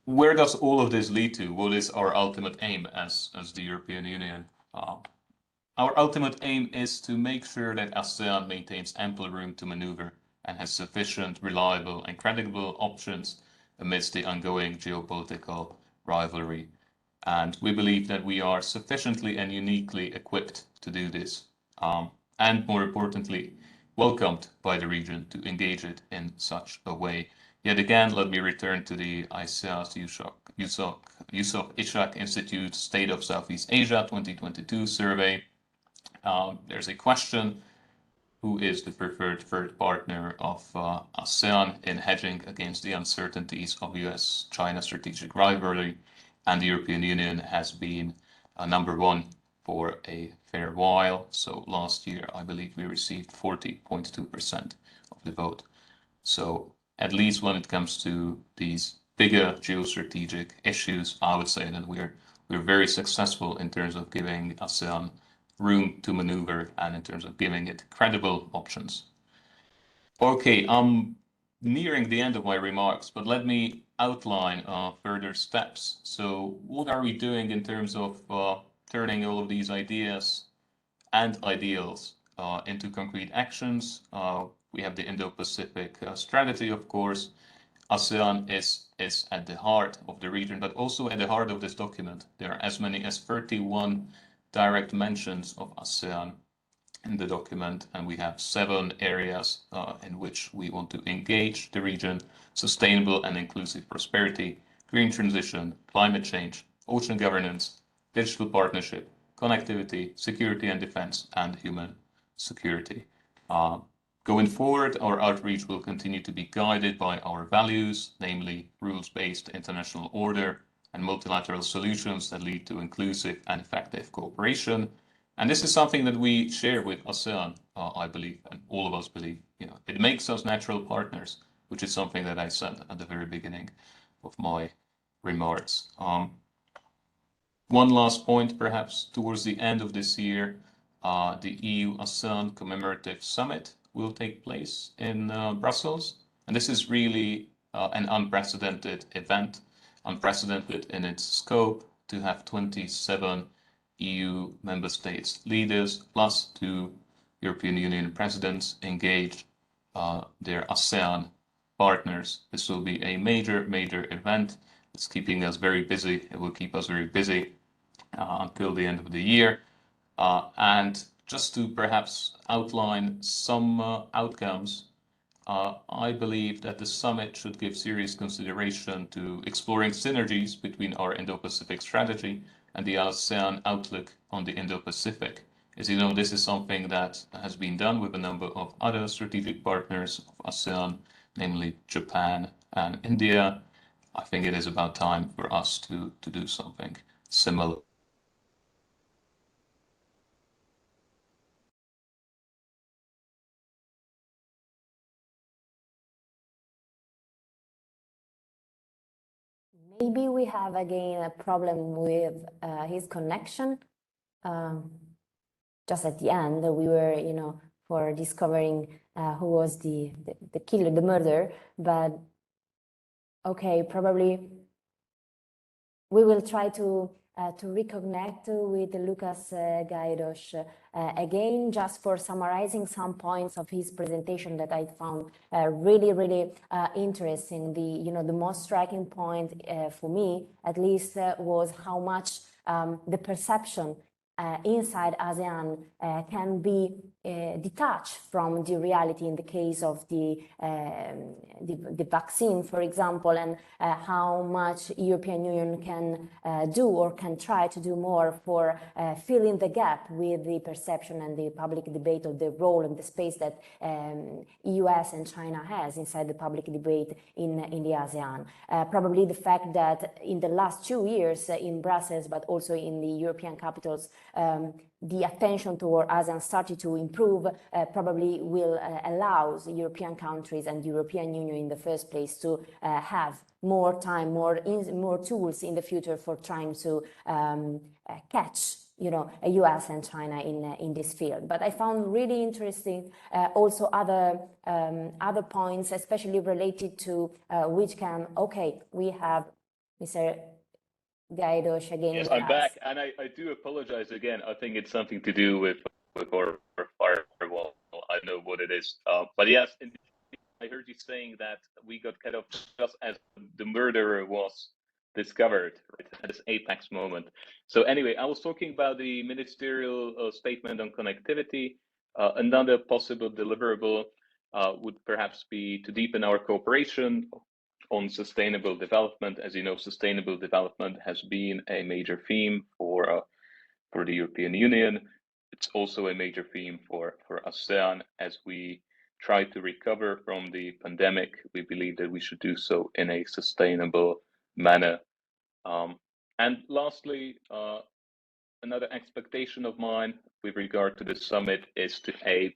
Where does all of this lead to? What is our ultimate aim as the European Union? Our ultimate aim is to make sure that ASEAN maintains ample room to maneuver and has sufficient, reliable, and credible options amidst the ongoing geopolitical rivalry. And we believe that we are sufficiently and uniquely equipped to do this, and more importantly, welcomed by the region to engage it in such a way. Yet again, let me return to the Yusof Institute State of Southeast Asia 2022 survey. There's a question: who is the preferred third partner of ASEAN in hedging against the uncertainties of US-China strategic rivalry? And the European Union has been number one for a fair while. So last year, I believe we received 40.2% of the vote. So at least when it comes to these bigger geostrategic issues, I would say that we're very successful in terms of giving ASEAN room to maneuver and in terms of giving it credible options. Okay, I'm nearing the end of my remarks, but let me outline further steps. So what are we doing in terms of turning all of these ideas and ideals into concrete actions? We have the Indo-Pacific Strategy, of course. ASEAN is at the heart of the region, but also at the heart of this document. There are as many as 31 direct mentions of ASEAN in the document, and we have 7 areas in which we want to engage the region: sustainable and inclusive prosperity, green transition, climate change, ocean governance, digital partnership, connectivity, security and defense, and human security. Going forward, our outreach will continue to be guided by our values, namely rules-based international order and multilateral solutions that lead to inclusive and effective cooperation. And this is something that we share with ASEAN, I believe, and all of us believe. It makes us natural partners, which is something that I said at the very beginning of my remarks. One last point, perhaps, towards the end of this year, the EU-ASEAN Commemorative Summit will take place in Brussels. And this is really an unprecedented event, unprecedented in its scope, to have 27 EU member states leaders plus 2 European Union presidents engage their ASEAN partners. This will be a major event. It's keeping us very busy. It will keep us very busy until the end of the year. And just to perhaps outline some outcomes, I believe that the summit should give serious consideration to exploring synergies between our Indo-Pacific strategy and the ASEAN outlook on the Indo-Pacific. As you know, this is something that has been done with a number of other strategic partners of ASEAN, namely Japan and India. I think it is about time for us to do something similar. Maybe we have again a problem with his connection. Just at the end, we were, for discovering who was the killer, the murderer. But okay, probably we will try to reconnect with Lucas Gaidos again, just for summarizing some points of his presentation that I found really interesting. The most striking point for me, at least, was how much the perception inside ASEAN can be detached from the reality in the case of the vaccine, for example, and how much European Union can do or can try to do more for filling the gap with the perception and the public debate of the role and the space that US and China has inside the public debate in the ASEAN. Probably the fact that in the last 2 years in Brussels, but also in the European capitals, the attention toward ASEAN started to improve, probably will allow European countries and the European Union in the first place to have more time, more tools in the future for trying to catch US and China in this field. But I found really interesting also other points, especially related to which can, we have Mr. Gaidos again. Yes, I'm back, and I do apologize again. I think it's something to do with our firewall. I know what it is. But yes, I heard you saying that we got cut off just as the murderer was discovered, right, at this apex moment. So anyway, I was talking about the ministerial statement on connectivity. Another possible deliverable would perhaps be to deepen our cooperation on sustainable development. As you know, sustainable development has been a major theme for the European Union. It's also a major theme for ASEAN. As we try to recover from the pandemic, we believe that we should do so in a sustainable manner. And lastly, another expectation of mine with regard to this summit is to a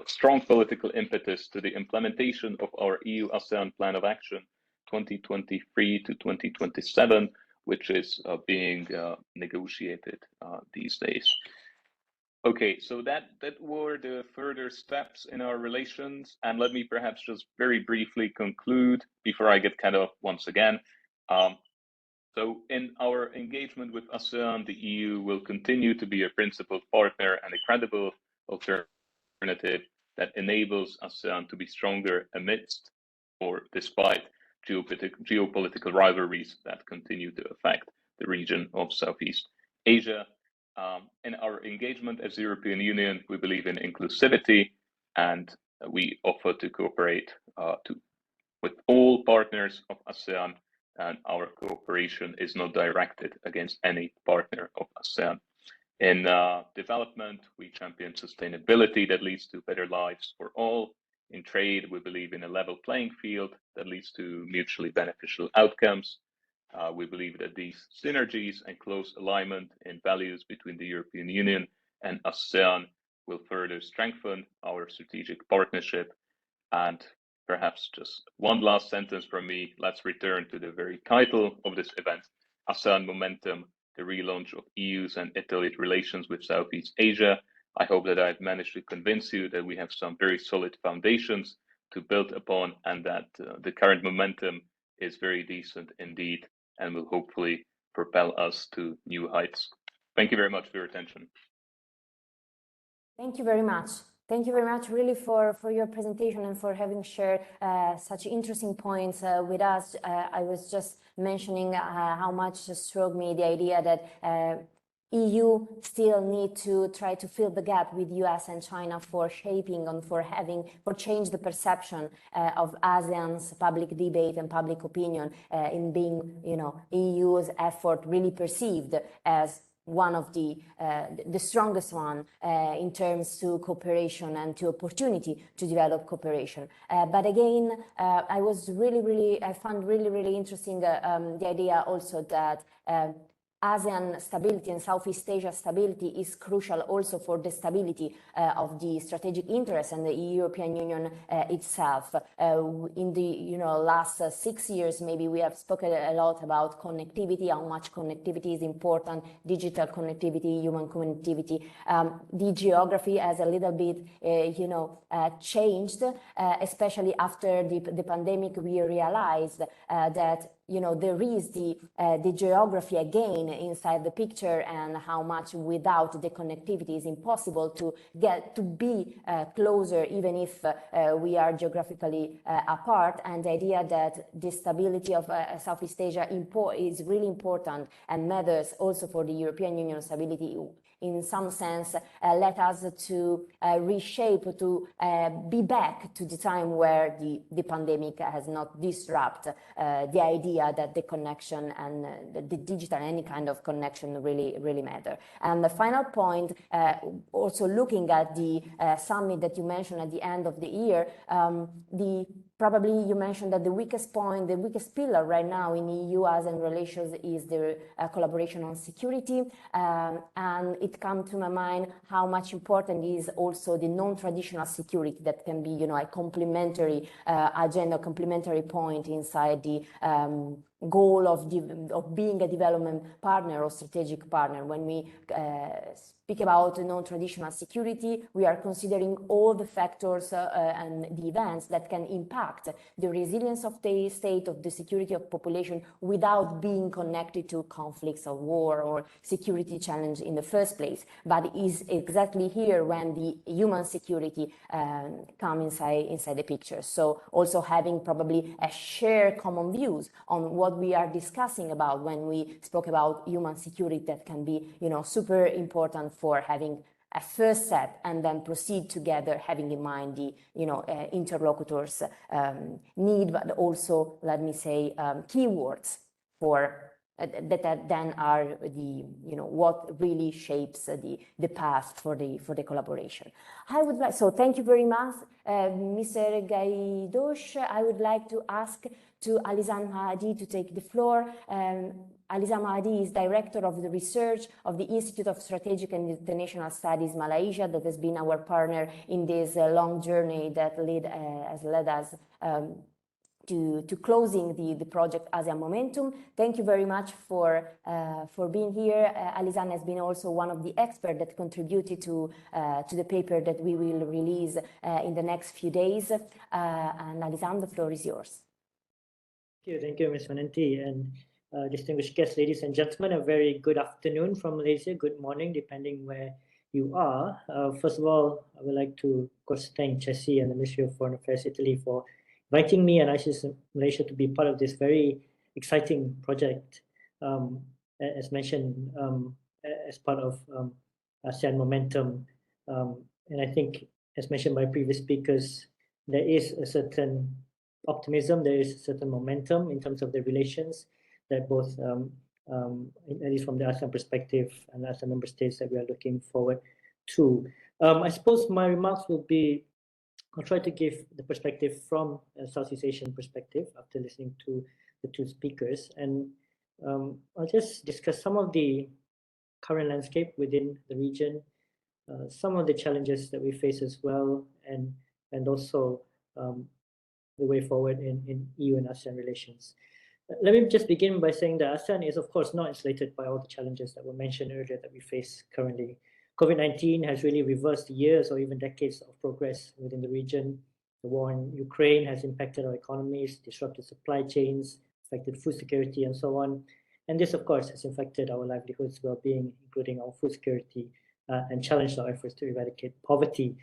strong political impetus to the implementation of our EU-ASEAN Plan of Action 2023 to 2027, which is being negotiated these days. Okay, so that were the further steps in our relations, and let me perhaps just very briefly conclude before I get cut off once again. So in our engagement with ASEAN, the EU will continue to be a principal partner and a credible alternative that enables ASEAN to be stronger amidst or despite geopolitical rivalries that continue to affect the region of Southeast Asia. In our engagement as the European Union, we believe in inclusivity, and we offer to cooperate with all partners of ASEAN, and our cooperation is not directed against any partner of ASEAN. In development, we champion sustainability that leads to better lives for all. In trade, we believe in a level playing field that leads to mutually beneficial outcomes. We believe that these synergies and close alignment in values between the European Union and ASEAN will further strengthen our strategic partnership. And perhaps just one last sentence from me, let's return to the very title of this event, ASEAN Momentum, the relaunch of EU's and Italy's relations with Southeast Asia. I hope that I've managed to convince you that we have some very solid foundations to build upon, and that the current momentum is very decent indeed, and will hopefully propel us to new heights. Thank you very much for your attention. Thank you very much. Thank you very much, really, for your presentation and for having shared such interesting points with us. I was just mentioning how much struck me the idea that EU still need to try to fill the gap with US and China for shaping and for change the perception of ASEAN's public debate and public opinion in being, EU's effort really perceived as one of the strongest one in terms to cooperation and to opportunity to develop cooperation. But again, I found really interesting the idea also that ASEAN stability and Southeast Asia stability is crucial also for the stability of the strategic interests and the European Union itself. In the last 6 years, maybe we have spoken a lot about connectivity, how much connectivity is important, digital connectivity, human connectivity. The geography has a little bit, changed, especially after the pandemic. We realized that there is the geography again inside the picture, and how much without the connectivity is impossible to get to be closer, even if we are geographically apart. And the idea that the stability of Southeast Asia is really important and matters also for the European Union stability, in some sense, let us to reshape, to be back to the time where the pandemic has not disrupted the idea that the connection and the digital, any kind of connection really matter. And the final point, also looking at the summit that you mentioned at the end of the year, probably you mentioned that the weakest point, the weakest pillar right now in EU-ASEAN relations is the collaboration on security. And it comes to my mind how much important is also the non-traditional security that can be, a complementary agenda, complementary point inside the goal of being a development partner or strategic partner. When we speak about non-traditional security, we are considering all the factors and the events that can impact the resilience of the state, of the security of population, without being connected to conflicts of war or security challenge in the first place. But it is exactly here when the human security comes inside the picture. So also having probably a shared common views on what we are discussing about when we spoke about human security, that can be, super important for having a first step and then proceed together, having in mind the, interlocutors' need, but also, let me say, keywords for that then are the, what really shapes the path for the collaboration. I would like, so thank you very much, Mr. Gaidosh. I would like to ask to Alizan Mahdi to take the floor. Alizan Mahdi is Director of the Research of the Institute of Strategic and International Studies Malaysia, that has been our partner in this long journey that has led us to closing the project ASEAN Momentum. Thank you very much for being here. Alizan has been also one of the experts that contributed to the paper that we will release in the next few days. And Alizan, the floor is yours. Thank you, Ms. Manenti, and distinguished guests, ladies and gentlemen, a very good afternoon from Malaysia, good morning, depending where you are. First of all, I would like to, of course, thank Ce.S.I and the Ministry of Foreign Affairs Italy for inviting me and ISIS Malaysia to be part of this very exciting project, as mentioned, as part of ASEAN Momentum. And I think, as mentioned by previous speakers, there is a certain optimism, there is a certain momentum in terms of the relations that both, at least from the ASEAN perspective and ASEAN member states, that we are looking forward to. I suppose my remarks will be, I'll try to give the perspective from a Southeast Asian perspective after listening to the two speakers. And I'll just discuss some of the current landscape within the region, some of the challenges that we face as well, and also the way forward in EU and ASEAN relations. Let me just begin by saying that ASEAN is, of course, not insulated by all the challenges that were mentioned earlier that we face currently. COVID-19 has really reversed years or even decades of progress within the region. The war in Ukraine has impacted our economies, disrupted supply chains, affected food security, and so on. And this, of course, has affected our livelihoods, well-being, including our food security, and challenged our efforts to eradicate poverty.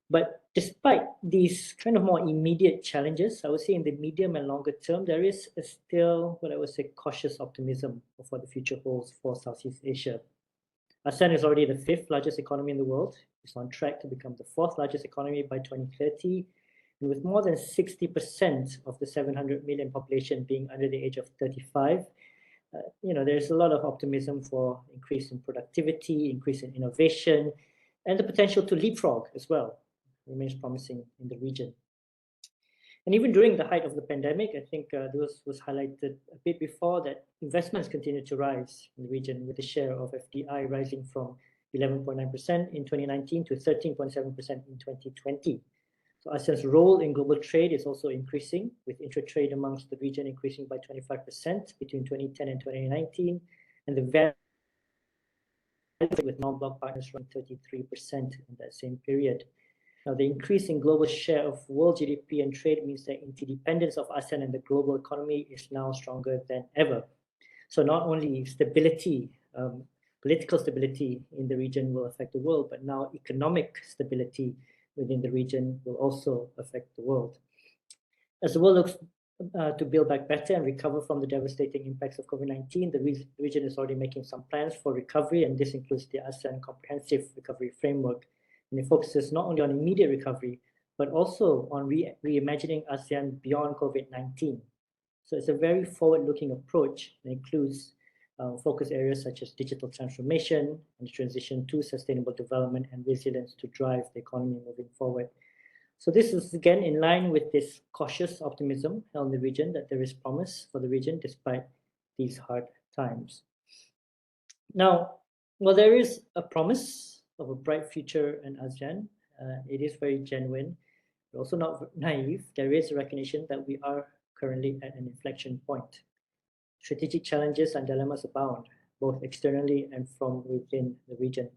But despite these kind of more immediate challenges, I would say in the medium and longer term, there is still what I would say cautious optimism of what the future holds for Southeast Asia. ASEAN is already the 5th largest economy in the world. It's on track to become the 4th largest economy by 2030. And with more than 60% of the 700 million population being under the age of 35, there's a lot of optimism for increase in productivity, increase in innovation, and the potential to leapfrog as well remains promising in the region. And even during the height of the pandemic, I think this was highlighted a bit before, that investments continue to rise in the region, with the share of FDI rising from 11.9% in 2019 to 13.7% in 2020. So ASEAN's role in global trade is also increasing, with intra-trade amongst the region increasing by 25% between 2010 and 2019, and the value with non-bloc partners around 33% in that same period. Now, the increase in global share of world GDP and trade means that interdependence of ASEAN and the global economy is now stronger than ever. So not only stability, political stability in the region will affect the world, but now economic stability within the region will also affect the world. As the world looks to build back better and recover from the devastating impacts of COVID-19, the region is already making some plans for recovery, and this includes the ASEAN Comprehensive Recovery Framework. And it focuses not only on immediate recovery, but also on reimagining ASEAN beyond COVID-19. So it's a very forward-looking approach that includes focus areas such as digital transformation and the transition to sustainable development and resilience to drive the economy moving forward. So this is again in line with this cautious optimism held in the region, that there is promise for the region despite these hard times. Now, well, there is a promise of a bright future in ASEAN. It is very genuine, but also not naive. There is a recognition that we are currently at an inflection point. Strategic challenges and dilemmas abound, both externally and from within the region.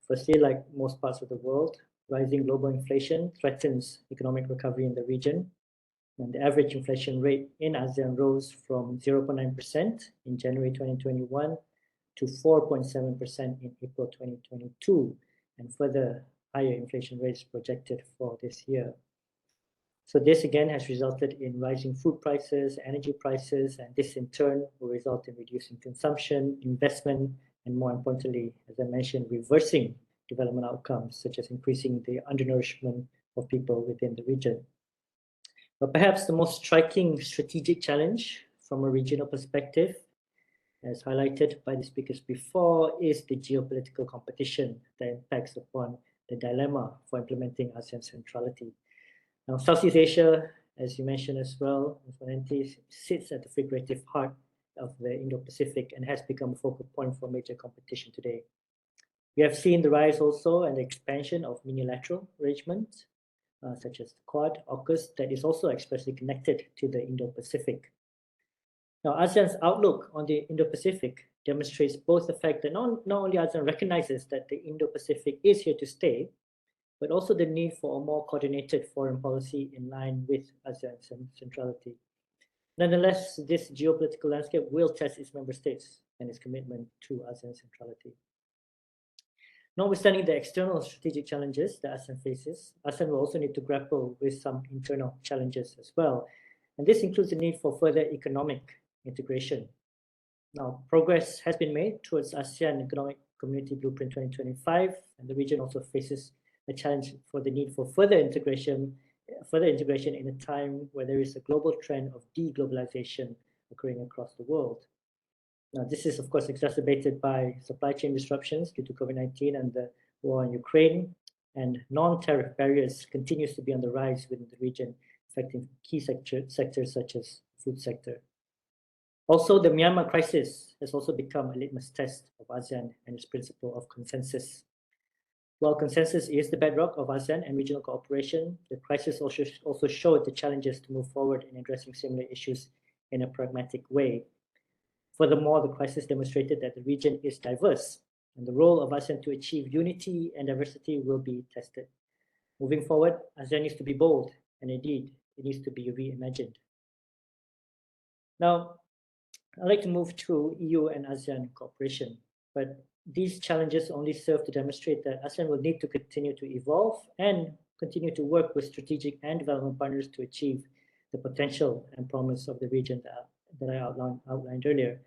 Firstly, like most parts of the world, rising global inflation threatens economic recovery in the region. And the average inflation rate in ASEAN rose from 0.9% in January 2021 to 4.7% in April 2022, and further higher inflation rates projected for this year. So this again has resulted in rising food prices, energy prices, and this in turn will result in reducing consumption, investment, and more importantly, as I mentioned, reversing development outcomes, such as increasing the undernourishment of people within the region. But perhaps the most striking strategic challenge from a regional perspective, as highlighted by the speakers before, is the geopolitical competition that impacts upon the dilemma for implementing ASEAN centrality. Now, Southeast Asia, as you mentioned as well, sits at the figurative heart of the Indo-Pacific and has become a focal point for major competition today. We have seen the rise also and the expansion of unilateral arrangements, such as the Quad, AUKUS, that is also expressly connected to the Indo-Pacific. Now, ASEAN's outlook on the Indo-Pacific demonstrates both the fact that not only ASEAN recognizes that the Indo-Pacific is here to stay, but also the need for a more coordinated foreign policy in line with ASEAN's centrality. Nonetheless, this geopolitical landscape will test its member states and its commitment to ASEAN centrality. Notwithstanding the external strategic challenges that ASEAN faces, ASEAN will also need to grapple with some internal challenges as well. And this includes the need for further economic integration. Now, progress has been made towards ASEAN Economic Community Blueprint 2025, and the region also faces a challenge for the need for further integration in a time where there is a global trend of deglobalization occurring across the world. Now, this is, of course, exacerbated by supply chain disruptions due to COVID-19 and the war in Ukraine, and non-tariff barriers continues to be on the rise within the region, affecting key sectors such as food sector. Also, the Myanmar crisis has also become a litmus test of ASEAN and its principle of consensus. While consensus is the bedrock of ASEAN and regional cooperation, the crisis also showed the challenges to move forward in addressing similar issues in a pragmatic way. Furthermore, the crisis demonstrated that the region is diverse, and the role of ASEAN to achieve unity and diversity will be tested. Moving forward, ASEAN needs to be bold, and indeed, it needs to be reimagined. Now, I'd like to move to EU and ASEAN cooperation, but these challenges only serve to demonstrate that ASEAN will need to continue to evolve and continue to work with strategic and development partners to achieve the potential and promise of the region that I outlined earlier.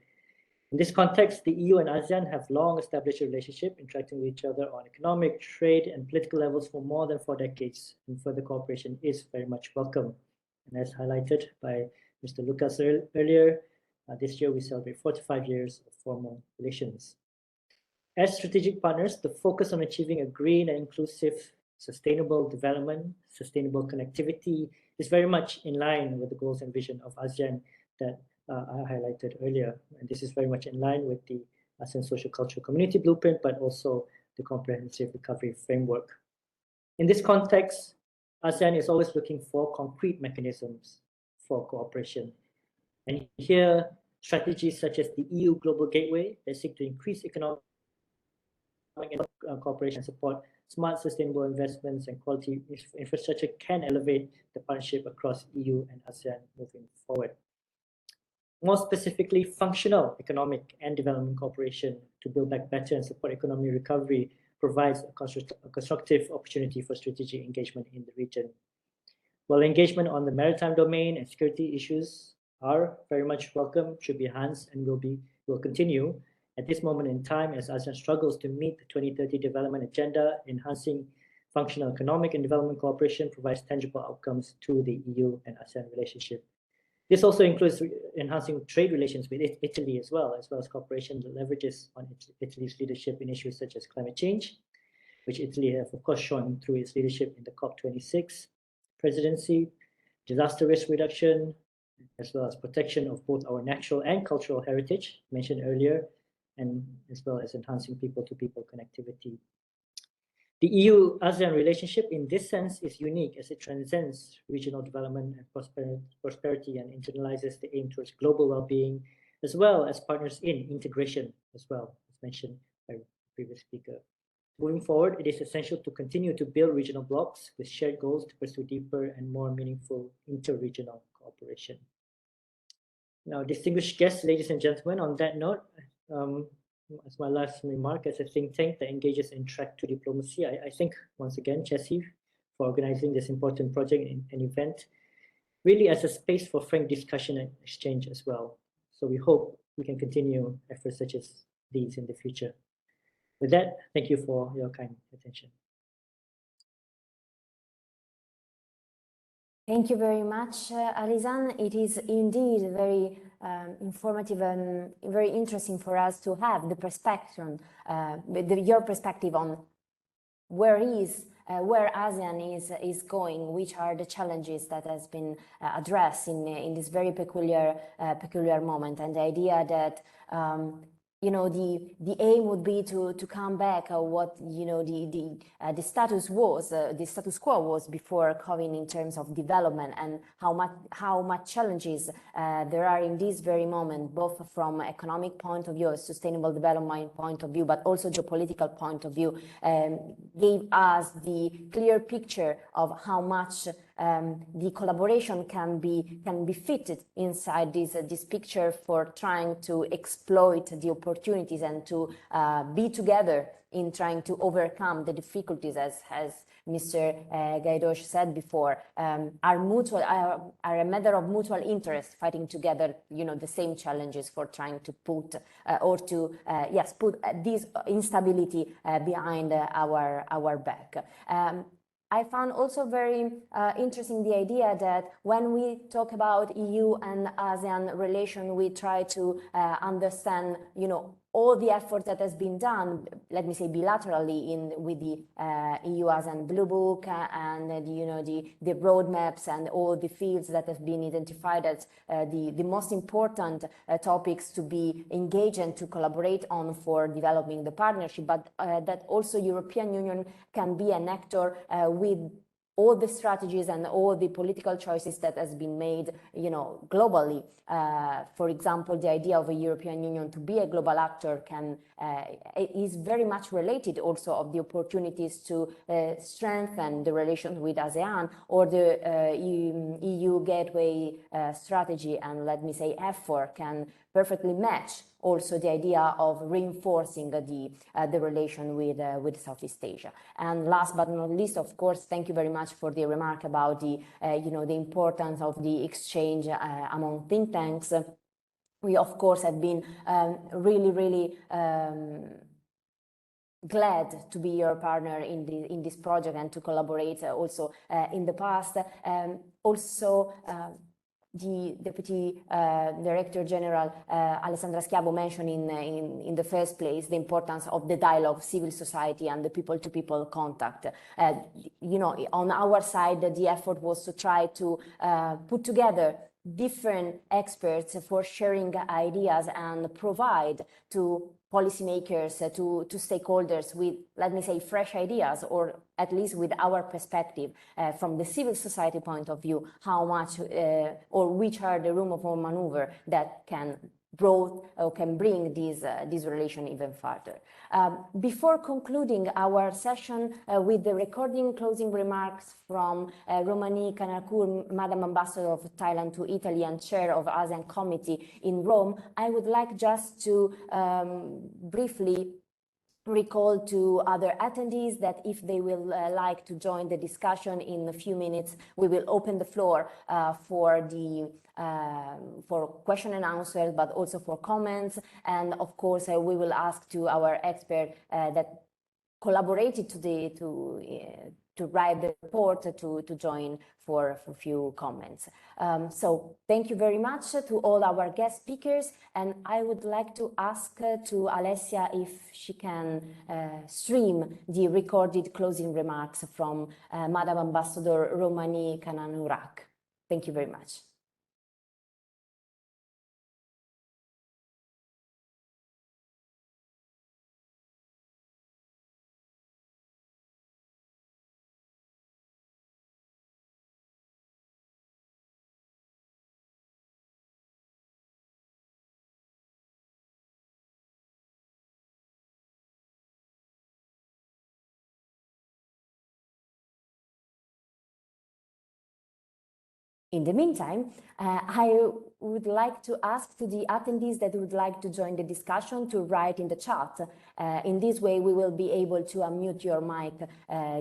In this context, the EU and ASEAN have long established a relationship, interacting with each other on economic, trade, and political levels for more than 4 decades, and further cooperation is very much welcome. And as highlighted by Mr. Lucas earlier, this year we celebrate 45 years of formal relations. As strategic partners, the focus on achieving a green and inclusive, sustainable development, sustainable connectivity is very much in line with the goals and vision of ASEAN that I highlighted earlier. And this is very much in line with the ASEAN Social Cultural Community Blueprint, but also the Comprehensive Recovery Framework. In this context, ASEAN is always looking for concrete mechanisms for cooperation. And here, strategies such as the EU Global Gateway that seek to increase economic cooperation and support smart, sustainable investments and quality infrastructure can elevate the partnership across EU and ASEAN moving forward. More specifically, functional economic and development cooperation to build back better and support economic recovery provides a constructive opportunity for strategic engagement in the region. While engagement on the maritime domain and security issues are very much welcome, should be enhanced, and will continue at this moment in time as ASEAN struggles to meet the 2030 development agenda. Enhancing functional economic and development cooperation provides tangible outcomes to the EU and ASEAN relationship. This also includes enhancing trade relations with Italy as well as cooperation that leverages on Italy's leadership in issues such as climate change, which Italy has, of course, shown through its leadership in the COP26 presidency, disaster risk reduction, as well as protection of both our natural and cultural heritage, mentioned earlier, and as well as enhancing people-to-people connectivity. The EU-ASEAN relationship in this sense is unique as it transcends regional development and prosperity and internalizes the aim towards global well-being, as well as partners in integration as well, as mentioned by the previous speaker. Moving forward, it is essential to continue to build regional blocks with shared goals to pursue deeper and more meaningful inter-regional cooperation. Now, distinguished guests, ladies and gentlemen, on that note, as my last remark, as a think tank that engages in Track to Diplomacy, I thank once again Ce.S.I for organizing this important project and event, really as a space for frank discussion and exchange as well. So we hope we can continue efforts such as these in the future. With that, thank you for your kind attention. Thank you very much, Alizan. It is indeed very informative and very interesting for us to have the perspective, your perspective on where ASEAN is going, which are the challenges that has been addressed in this very peculiar moment, and the idea that the aim would be to come back what the status was, the status quo was before COVID in terms of development, and how much challenges there are in this very moment, both from economic point of view, a sustainable development point of view, but also geopolitical point of view, gave us the clear picture of how much the collaboration can be fitted inside this picture for trying to exploit the opportunities and to be together in trying to overcome the difficulties, as Mr. Gaidosh said before, are a matter of mutual interest, fighting together, the same challenges for trying to put put this instability behind our back. I found also very interesting the idea that when we talk about EU and ASEAN relation, we try to understand, all the effort that has been done, let me say bilaterally with the EU-ASEAN Blue Book and the roadmaps and all the fields that have been identified as the most important topics to be engaged and to collaborate on for developing the partnership, but that also European Union can be an actor with all the strategies and all the political choices that has been made, globally. For example, the idea of a European Union to be a global actor is very much related also of the opportunities to strengthen the relations with ASEAN, or the EU Gateway strategy and, let me say, effort can perfectly match also the idea of reinforcing the relation with Southeast Asia. And last but not least, of course, thank you very much for the remark about the importance of the exchange among think tanks. We, of course, have been really glad to be your partner in this project and to collaborate also in the past. The Deputy Director General Alessandra Schiavo mentioned in the first place the importance of the dialogue, civil society, and the people-to-people contact. On our side, the effort was to try to put together different experts for sharing ideas and provide to policymakers, to stakeholders with, let me say, fresh ideas, or at least with our perspective from the civil society point of view, how much or which are the room for maneuver that can bring this relation even further. Before concluding our session with the recording closing remarks from Romani Kanakur, Madam Ambassador of Thailand to Italy and Chair of ASEAN Committee in Rome, I would like just to briefly recall to other attendees that if they will like to join the discussion in a few minutes, we will open the floor for question and answers, but also for comments. And of course, we will ask to our expert that collaborated to write the report to join for a few comments. So thank you very much to all our guest speakers, and I would like to ask to Alessia if she can stream the recorded closing remarks from Madam Ambassador Romani Kananurak. Thank you very much. In the meantime, I would like to ask to the attendees that would like to join the discussion to write in the chat. In this way, we will be able to unmute your mic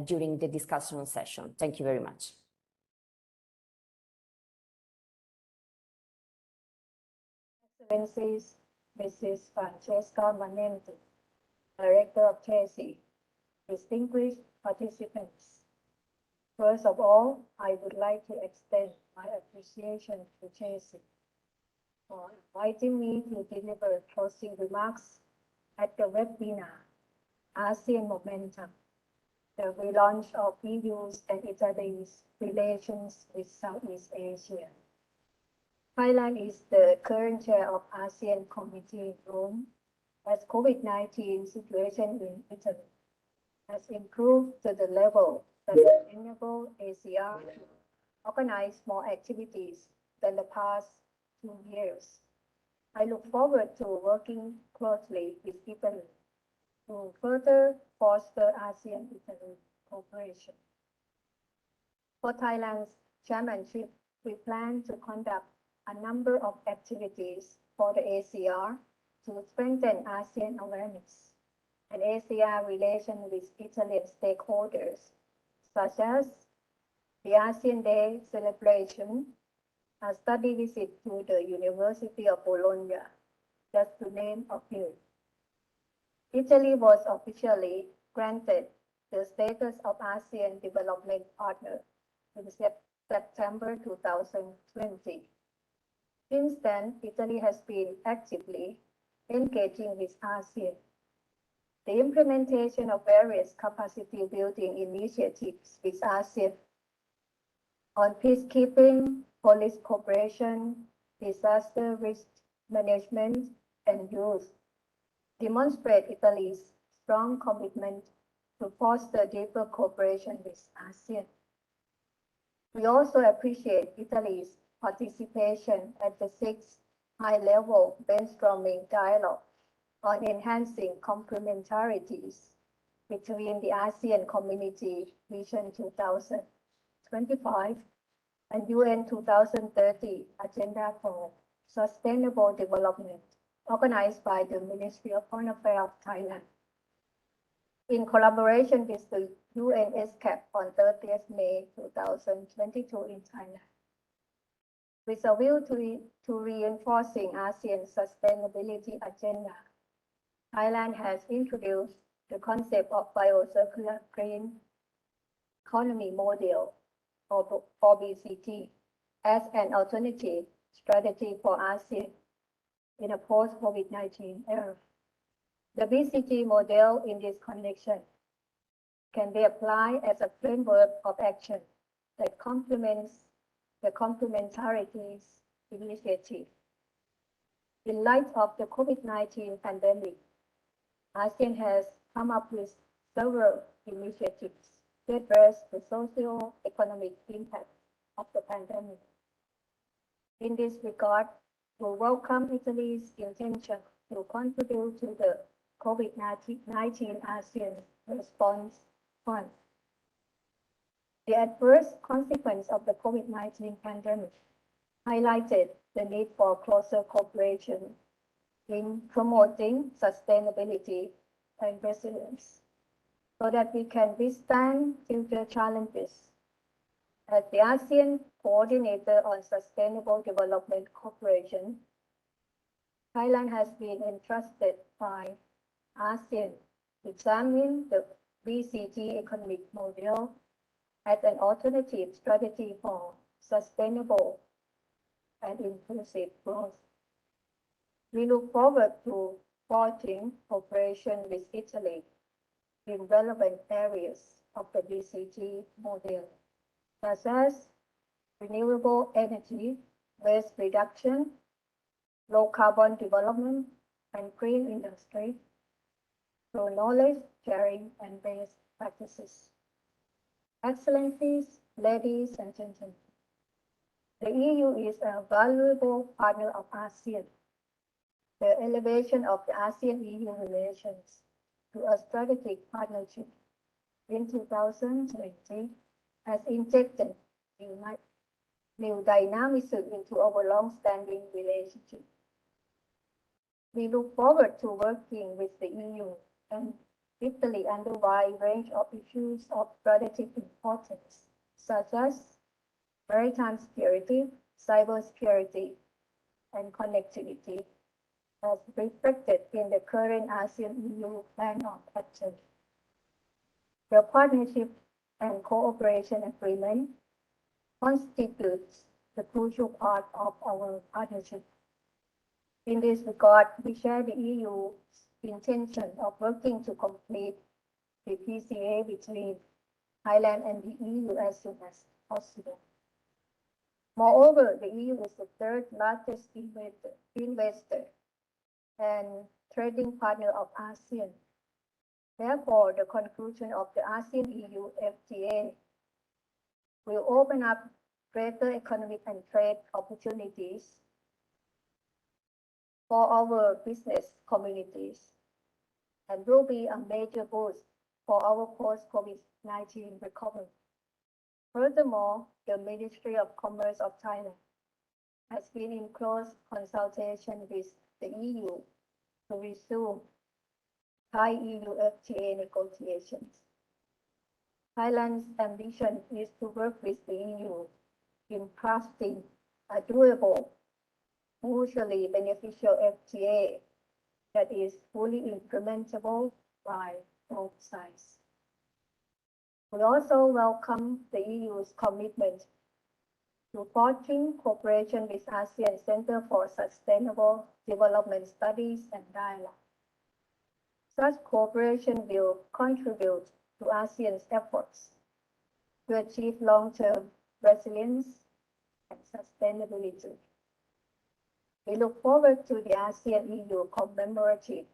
during the discussion session. Thank you very much. Excellencies, Mrs. Francesca Manenti, Director of Ce.S.I, distinguished participants. First of all, I would like to extend my appreciation to Ce.S.I for inviting me to deliver closing remarks at the webinar, ASEAN Momentum, the relaunch of EU's and Italy's relations with Southeast Asia. Thailand is the current chair of ASEAN Committee in Rome, as COVID-19 situation in Italy has improved to the level that will enable ASEAN to organize more activities than the past 2 years. I look forward to working closely with Italy to further foster ASEAN-Italy cooperation. For Thailand's chairmanship, we plan to conduct a number of activities for the ACR to strengthen ASEAN awareness and ASEAN relations with Italian stakeholders, such as the ASEAN Day celebration, a study visit to the University of Bologna, just to name a few. Italy was officially granted the status of ASEAN Development Partner in September 2020. Since then, Italy has been actively engaging with ASEAN. The implementation of various capacity building initiatives with ASEAN on peacekeeping, police cooperation, disaster risk management, and youth demonstrate Italy's strong commitment to foster deeper cooperation with ASEAN. We also appreciate Italy's participation at the sixth high-level brainstorming dialogue on enhancing complementarities between the ASEAN Community Vision 2025 and UN 2030 Agenda for Sustainable Development, organized by the Ministry of Foreign Affairs of Thailand, in collaboration with the UN SCAP on 30th May 2022 in Thailand. With a view to reinforcing ASEAN's sustainability agenda, Thailand has introduced the concept of biocircular green economy model, or BCG, as an alternative strategy for ASEAN in a post-COVID-19 era. The BCG model in this connection can be applied as a framework of action that complements the complementarities initiative. In light of the COVID-19 pandemic, ASEAN has come up with several initiatives to address the socio-economic impact of the pandemic. In this regard, we welcome Italy's intention to contribute to the COVID-19 ASEAN Response Fund. The adverse consequence of the COVID-19 pandemic highlighted the need for closer cooperation in promoting sustainability and resilience so that we can withstand future challenges. As the ASEAN Coordinator on Sustainable Development Cooperation, Thailand has been entrusted by ASEAN to examine the BCG economic model as an alternative strategy for sustainable and inclusive growth. We look forward to forging cooperation with Italy in relevant areas of the BCG model, such as renewable energy, waste reduction, low carbon development, and green industry through knowledge sharing and best practices. Excellencies, ladies and gentlemen, the EU is a valuable partner of ASEAN. The elevation of the ASEAN-EU relations to a strategic partnership in 2020 has injected new dynamism into our long-standing relationship. We look forward to working with the EU and Italy on a wide range of issues of strategic importance, such as maritime security, cybersecurity, and connectivity, as reflected in the current ASEAN-EU Plan of Action. The partnership and cooperation agreement constitutes the crucial part of our partnership. In this regard, we share the EU's intention of working to complete the PCA between Thailand and the EU as soon as possible. Moreover, the EU is the third largest investor, and trading partner of ASEAN. Therefore, the conclusion of the ASEAN-EU FTA will open up greater economic and trade opportunities for our business communities and will be a major boost for our post-COVID-19 recovery. Furthermore, the Ministry of Commerce of Thailand has been in close consultation with the EU to resume Thai-EU FTA negotiations. Thailand's ambition is to work with the EU in crafting a durable, mutually beneficial FTA that is fully implementable by both sides. We also welcome the EU's commitment to forging cooperation with ASEAN Center for Sustainable Development Studies and Dialogue. Such cooperation will contribute to ASEAN's efforts to achieve long-term resilience and sustainability. We look forward to the ASEAN-EU Commemorative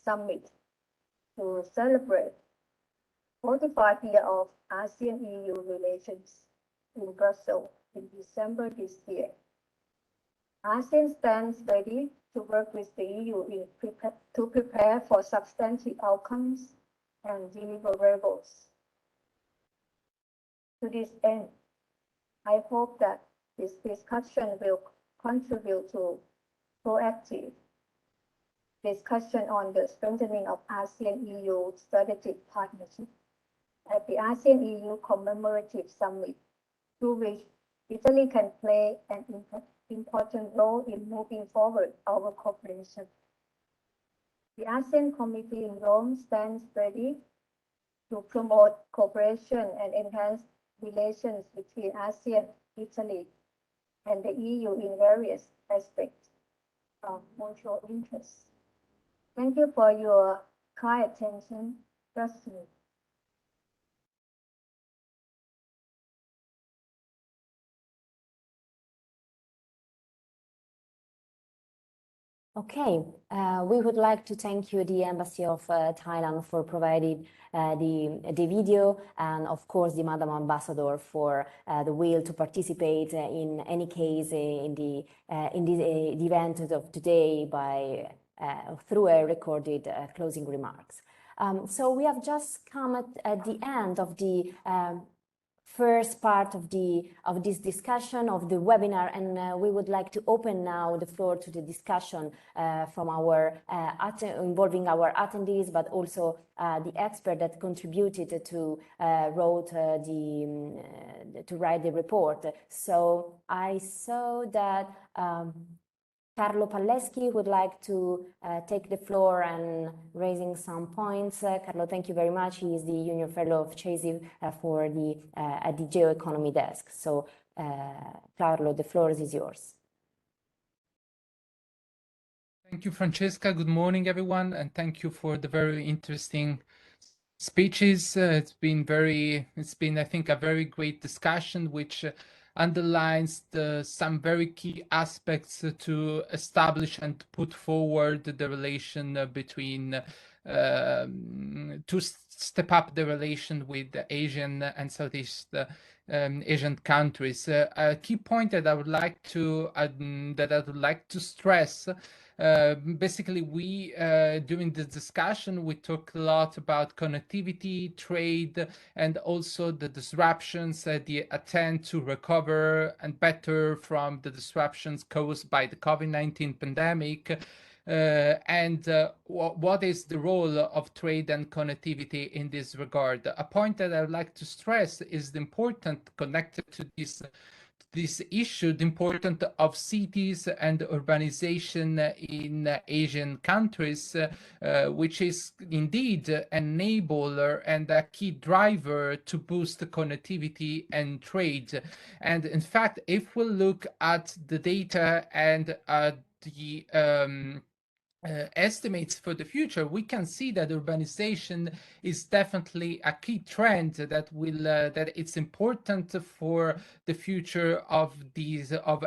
Summit to celebrate 45 years of ASEAN-EU relations in Brussels in December this year. ASEAN stands ready to work with the EU to prepare for substantive outcomes and deliverables. To this end, I hope that this discussion will contribute to proactive discussion on the strengthening of ASEAN-EU strategic partnership at the ASEAN-EU Commemorative Summit, through which Italy can play an important role in moving forward our cooperation. The ASEAN Committee in Rome stands ready to promote cooperation and enhance relations between ASEAN, Italy, and the EU in various aspects of mutual interest. Thank you for your kind attention. Trust me. Okay, we would like to thank you, the Embassy of Thailand, for providing the video, and of course the Madam Ambassador for the will to participate in any case in the event of today by through a recorded closing remarks. So we have just come at the end of the first part of this discussion of the webinar, and we would like to open now the floor to the discussion from our involving our attendees, but also the expert that contributed to write the report. So I saw that Carlo Palleschi would like to take the floor and raising some points. Carlo, thank you very much. He is the Junior Fellow of Ce.S.I for the at the Geoeconomy desk. So, Carlo, the floor is yours. Thank you, Francesca. Good morning, everyone, and thank you for the very interesting speeches. It's been, I think, a very great discussion, which underlines some very key aspects to establish and put forward the relation between to step up the relation with the Asian and Southeast Asian countries. A key point that I would like to stress. Basically, we during the discussion we talked a lot about connectivity, trade, and also the disruptions, the attempt to recover and better from the disruptions caused by the COVID-19 pandemic. And what is the role of trade and connectivity in this regard? A point that I would like to stress is the important connected to this issue, the importance of cities and urbanization in Asian countries, which is indeed an enabler and a key driver to boost connectivity and trade. And in fact, if we look at the data and the estimates for the future, we can see that urbanization is definitely a key trend that will that it's important for the future of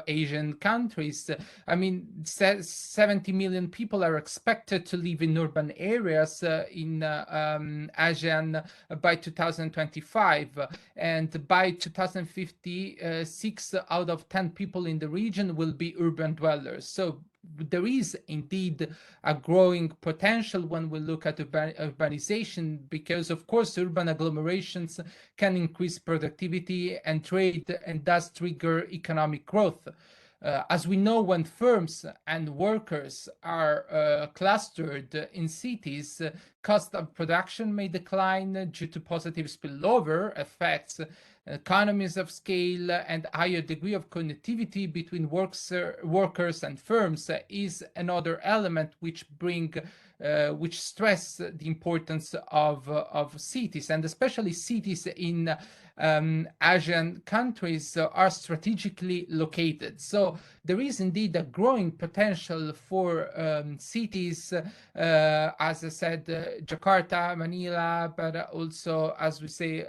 Asian countries. I mean, 70 million people are expected to live in urban areas in ASEAN by 2025, and by 2050, 6 out of 10 people in the region will be urban dwellers. So there is indeed a growing potential when we look at urbanization, because of course urban agglomerations can increase productivity and trade and thus trigger economic growth. As we know, when firms and workers are clustered in cities, cost of production may decline due to positive spillover effects. Economies of scale and higher degree of connectivity between workers and firms is another element which stress the importance of cities, and especially cities in Asian countries are strategically located. So there is indeed a growing potential for cities, as I said, Jakarta, Manila, but also, as we say,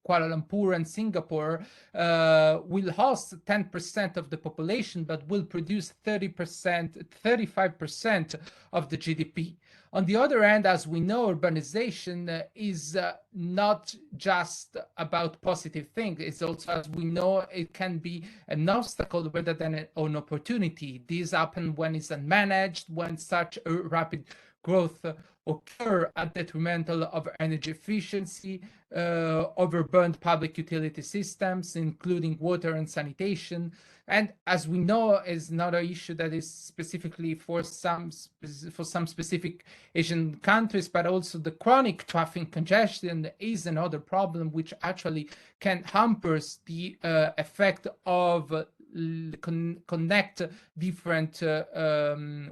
Kuala Lumpur and Singapore will host 10% of the population, but will produce 30%, 35% of the GDP. On the other hand, as we know, urbanization is not just about positive things. It's also, as we know, it can be an obstacle rather than an opportunity. These happen when it's unmanaged, when such a rapid growth occur at detrimental of energy efficiency, overburdened public utility systems, including water and sanitation. And as we know, is not an issue that is specifically for some specific Asian countries, but also the chronic traffic congestion is another problem which actually can hamper the effect of connect different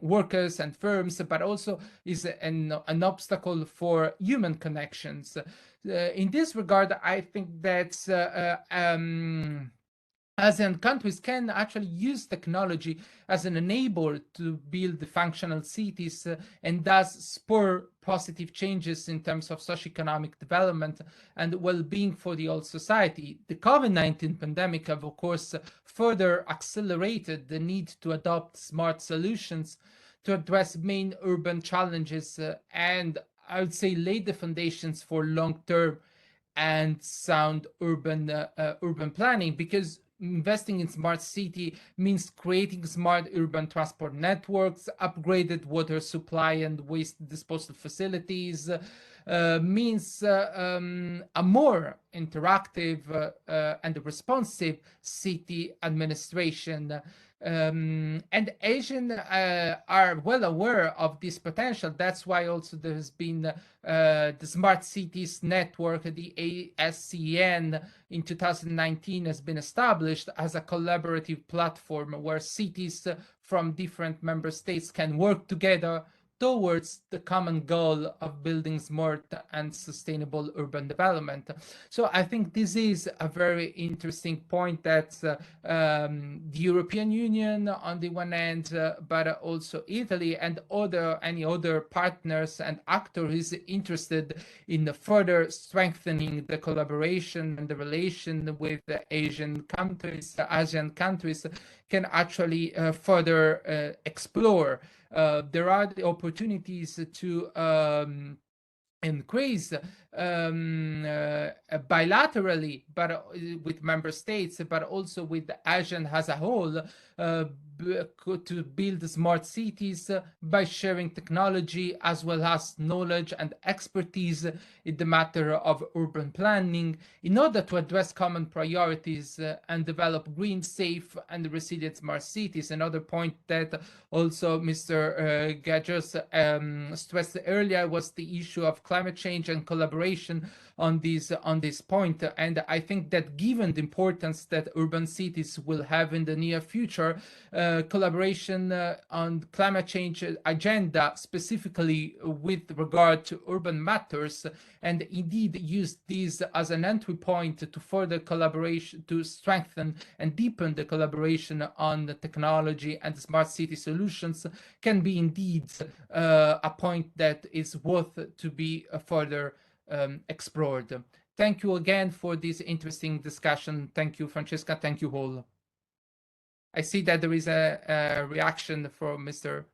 workers and firms, but also is an obstacle for human connections. In this regard, I think that ASEAN countries can actually use technology as an enabler to build functional cities and thus spur positive changes in terms of socioeconomic development and well-being for the whole society. The COVID-19 pandemic have, of course, further accelerated the need to adopt smart solutions to address main urban challenges and, I would say, lay the foundations for long-term and sound urban planning, because investing in smart city means creating smart urban transport networks, upgraded water supply and waste disposal facilities, means a more interactive and responsive city administration. And Asian are well aware of this potential. That's why also there has been the Smart Cities Network, the ASEAN, in 2019 has been established as a collaborative platform where cities from different member states can work together towards the common goal of building smart and sustainable urban development. So I think this is a very interesting point that the European Union on the one hand, but also Italy and any other partners and actors is interested in further strengthening the collaboration and the relation with the ASEAN countries can actually further explore. There are the opportunities to increase bilaterally, but with member states, but also with ASEAN as a whole, to build smart cities by sharing technology as well as knowledge and expertise in the matter of urban planning in order to address common priorities and develop green, safe and resilient smart cities. Another point that also Mr. Gajos stressed earlier was the issue of climate change and collaboration on this point. And I think that given the importance that urban cities will have in the near future, collaboration on climate change agenda, specifically with regard to urban matters, and indeed use this as an entry point to further collaboration, to strengthen and deepen the collaboration on the technology and smart city solutions, can be indeed a point that is worth to be further explored. Thank you again for this interesting discussion. Thank you, Francesca. Thank you all. I see that there is a reaction from Mr.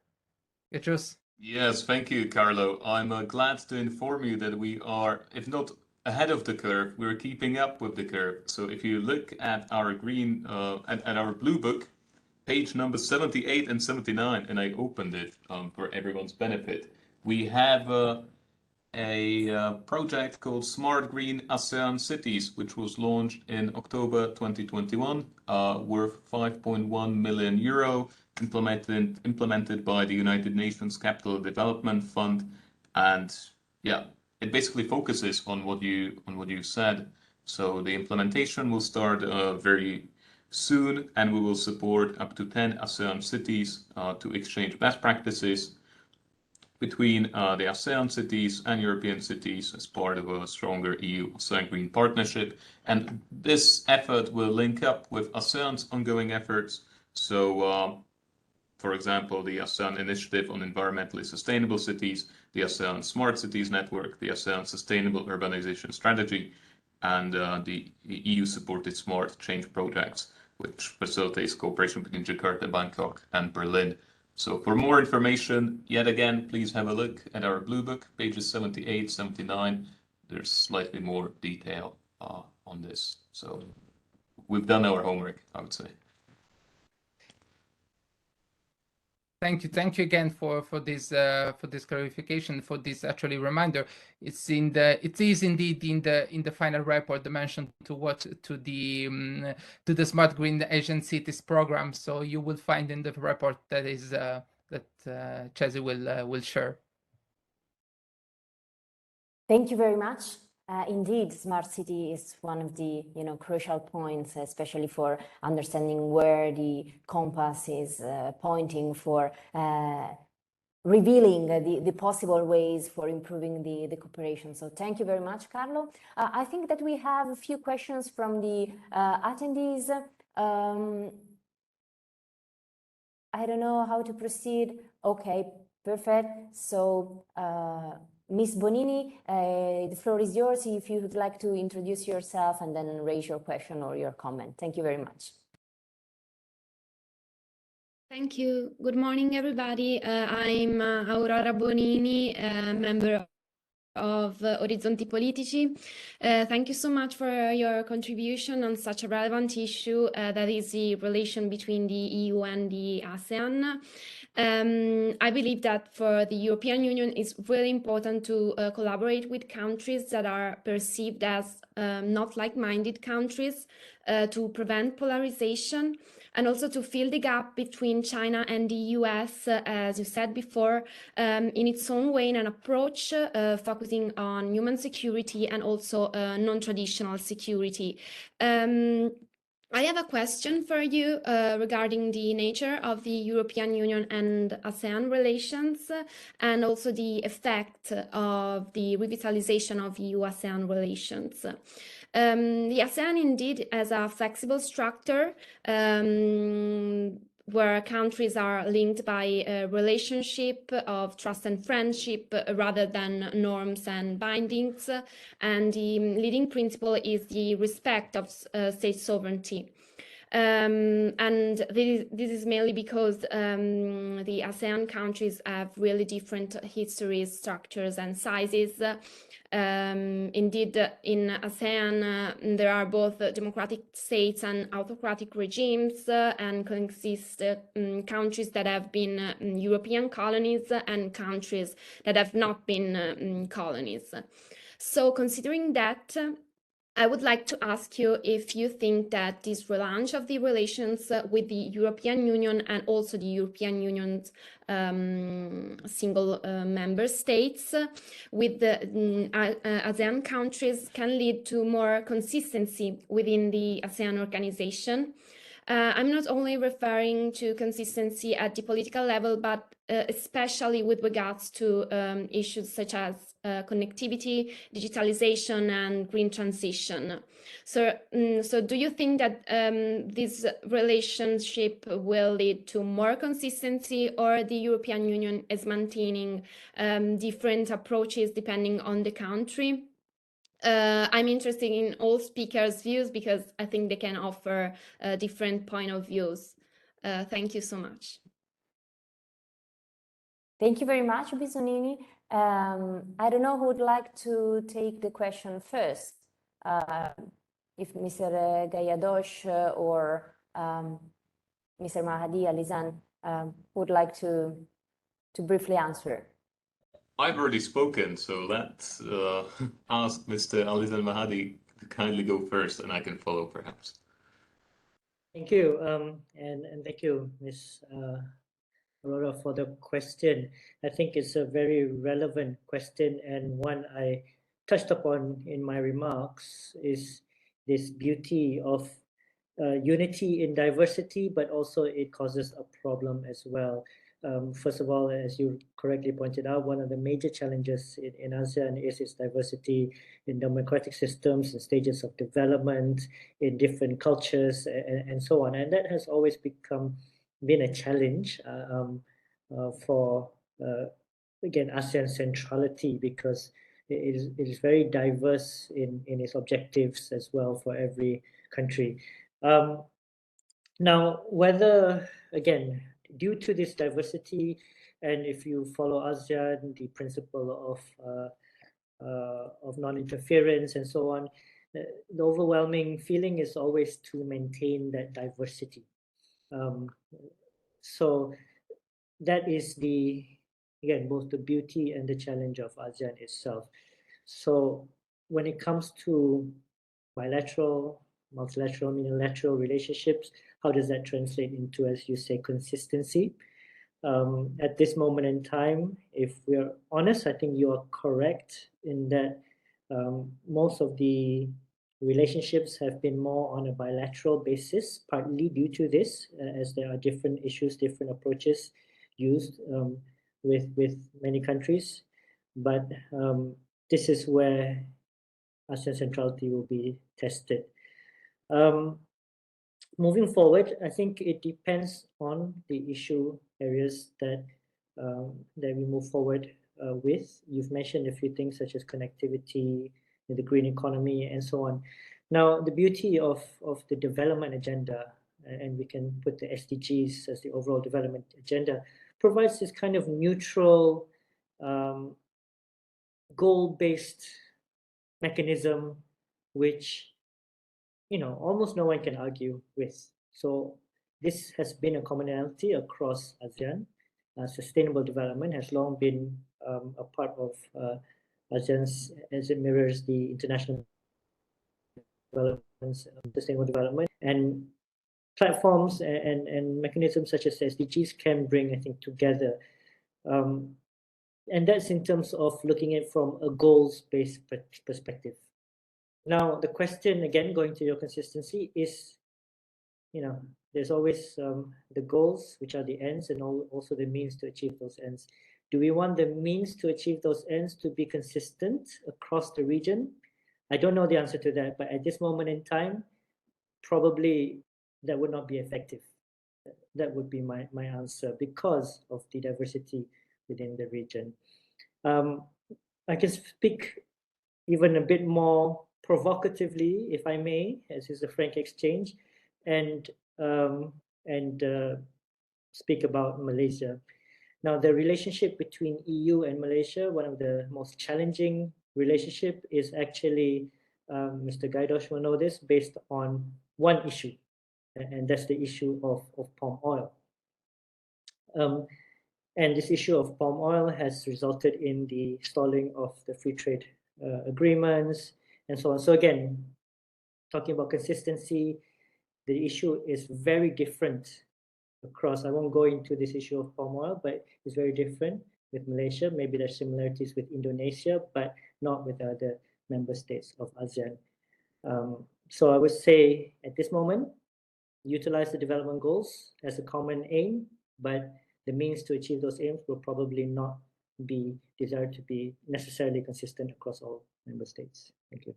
Gajos. Yes, thank you, Carlo. I'm glad to inform you that we are, if not ahead of the curve, we're keeping up with the curve. So if you look at our green, at our blue book, page number 78 and 79, and I opened it for everyone's benefit, we have a project called Smart Green ASEAN Cities, which was launched in October 2021, worth 5.1 million euro, implemented by the United Nations Capital Development Fund. And yeah, it basically focuses on what you said. So the implementation will start very soon, and we will support up to 10 ASEAN cities to exchange best practices between the ASEAN cities and European cities as part of a stronger EU-ASEAN Green Partnership. And this effort will link up with ASEAN's ongoing efforts. So, for example, the ASEAN Initiative on Environmentally Sustainable Cities, the ASEAN Smart Cities Network, the ASEAN Sustainable Urbanization Strategy, and the EU-supported Smart Change Projects, which facilitates cooperation between Jakarta, Bangkok, and Berlin. So for more information, yet again, please have a look at our blue book, pages 78, 79. There's slightly more detail on this. So we've done our homework, I would say. Thank you again for this clarification, for this actually reminder. It is indeed in the final report dimension to the Smart Green Asian Cities program. So you will find in the report that is that Ce.S.I will share. Thank you very much. Indeed, smart city is one of the crucial points, especially for understanding where the compass is pointing, for revealing the possible ways for improving the cooperation. So thank you very much, Carlo. I think that we have a few questions from the attendees. I don't know how to proceed. Okay, perfect. So Ms. Bonini, the floor is yours if you would like to introduce yourself and then raise your question or your comment. Thank you very much. Thank you. Good morning, everybody. I'm Aurora Bonini, member of Orizzonti Politici. Thank you so much for your contribution on such a relevant issue that is the relation between the EU and the ASEAN. I believe that for the European Union, it's really important to collaborate with countries that are perceived as not like-minded countries to prevent polarization, and also to fill the gap between China and the US, as you said before, in its own way, in an approach focusing on human security and also non-traditional security. I have a question for you regarding the nature of the European Union and ASEAN relations, and also the effect of the revitalization of EU-ASEAN relations. The ASEAN indeed has a flexible structure where countries are linked by a relationship of trust and friendship rather than norms and bindings. And the leading principle is the respect of state sovereignty. And this is mainly because the ASEAN countries have really different histories, structures, and sizes. Indeed, in ASEAN, there are both democratic states and autocratic regimes, and consist countries that have been European colonies and countries that have not been colonies. So considering that, I would like to ask you if you think that this relaunch of the relations with the European Union and also the European Union's single member states with the ASEAN countries can lead to more consistency within the ASEAN organization. I'm not only referring to consistency at the political level, but especially with regards to issues such as connectivity, digitalization, and green transition. So do you think that this relationship will lead to more consistency, or the European Union is maintaining different approaches depending on the country? I'm interested in all speakers' views because I think they can offer different point of views. Thank you so much. Thank you very much, Bisonini. I don't know who would like to take the question first. If Mr. Gayadosh or Mr. Mahdi Alizan would like to briefly answer. I've already spoken, so let's ask Mr. Alizan Mahdi to kindly go first, and I can follow perhaps. Thank you, and thank you, Ms. Aurora, for the question. I think it's a very relevant question, and one I touched upon in my remarks is this beauty of unity in diversity, but also it causes a problem as well. First of all, as you correctly pointed out, one of the major challenges in ASEAN is its diversity in democratic systems and stages of development, in different cultures, and so on. And that has always been a challenge for, again, ASEAN centrality, because it is very diverse in its objectives as well for every country. Now, whether, again, due to this diversity, and if you follow ASEAN, the principle of non-interference and so on, the overwhelming feeling is always to maintain that diversity. So that is again, both the beauty and the challenge of ASEAN itself. So when it comes to bilateral, multilateral, unilateral relationships, how does that translate into, as you say, consistency? At this moment in time, if we're honest, I think you are correct in that most of the relationships have been more on a bilateral basis, partly due to this, as there are different issues, different approaches used with many countries. But this is where ASEAN centrality will be tested. Moving forward, I think it depends on the issue areas that we move forward with. You've mentioned a few things such as connectivity, the green economy, and so on. Now, the beauty of the development agenda, and we can put the SDGs as the overall development agenda, provides this kind of neutral, goal-based mechanism, which almost no one can argue with. So this has been a commonality across ASEAN. Sustainable development has long been a part of ASEAN's, as it mirrors the international developments of sustainable development, and platforms and mechanisms such as SDGs can bring, I think, together. And that's in terms of looking at it from a goals-based perspective. Now, the question, again, going to your consistency, is, there's always the goals, which are the ends, and also the means to achieve those ends. Do we want the means to achieve those ends to be consistent across the region? I don't know the answer to that, but at this moment in time, probably that would not be effective. That would be my answer, because of the diversity within the region. I can speak even a bit more provocatively, if I may, as is a frank exchange, and speak about Malaysia. Now, the relationship between EU and Malaysia, one of the most challenging relationship, is actually, Mr. Gaidosh will know this, based on one issue, and that's the issue of palm oil. And this issue of palm oil has resulted in the stalling of the free trade agreements and so on. So again, talking about consistency, the issue is very different across. I won't go into this issue of palm oil, but it's very different with Malaysia. Maybe there's similarities with Indonesia, but not with other member states of ASEAN. So I would say at this moment, utilize the development goals as a common aim, but the means to achieve those aims will probably not be desired to be necessarily consistent across all member states. Thank you.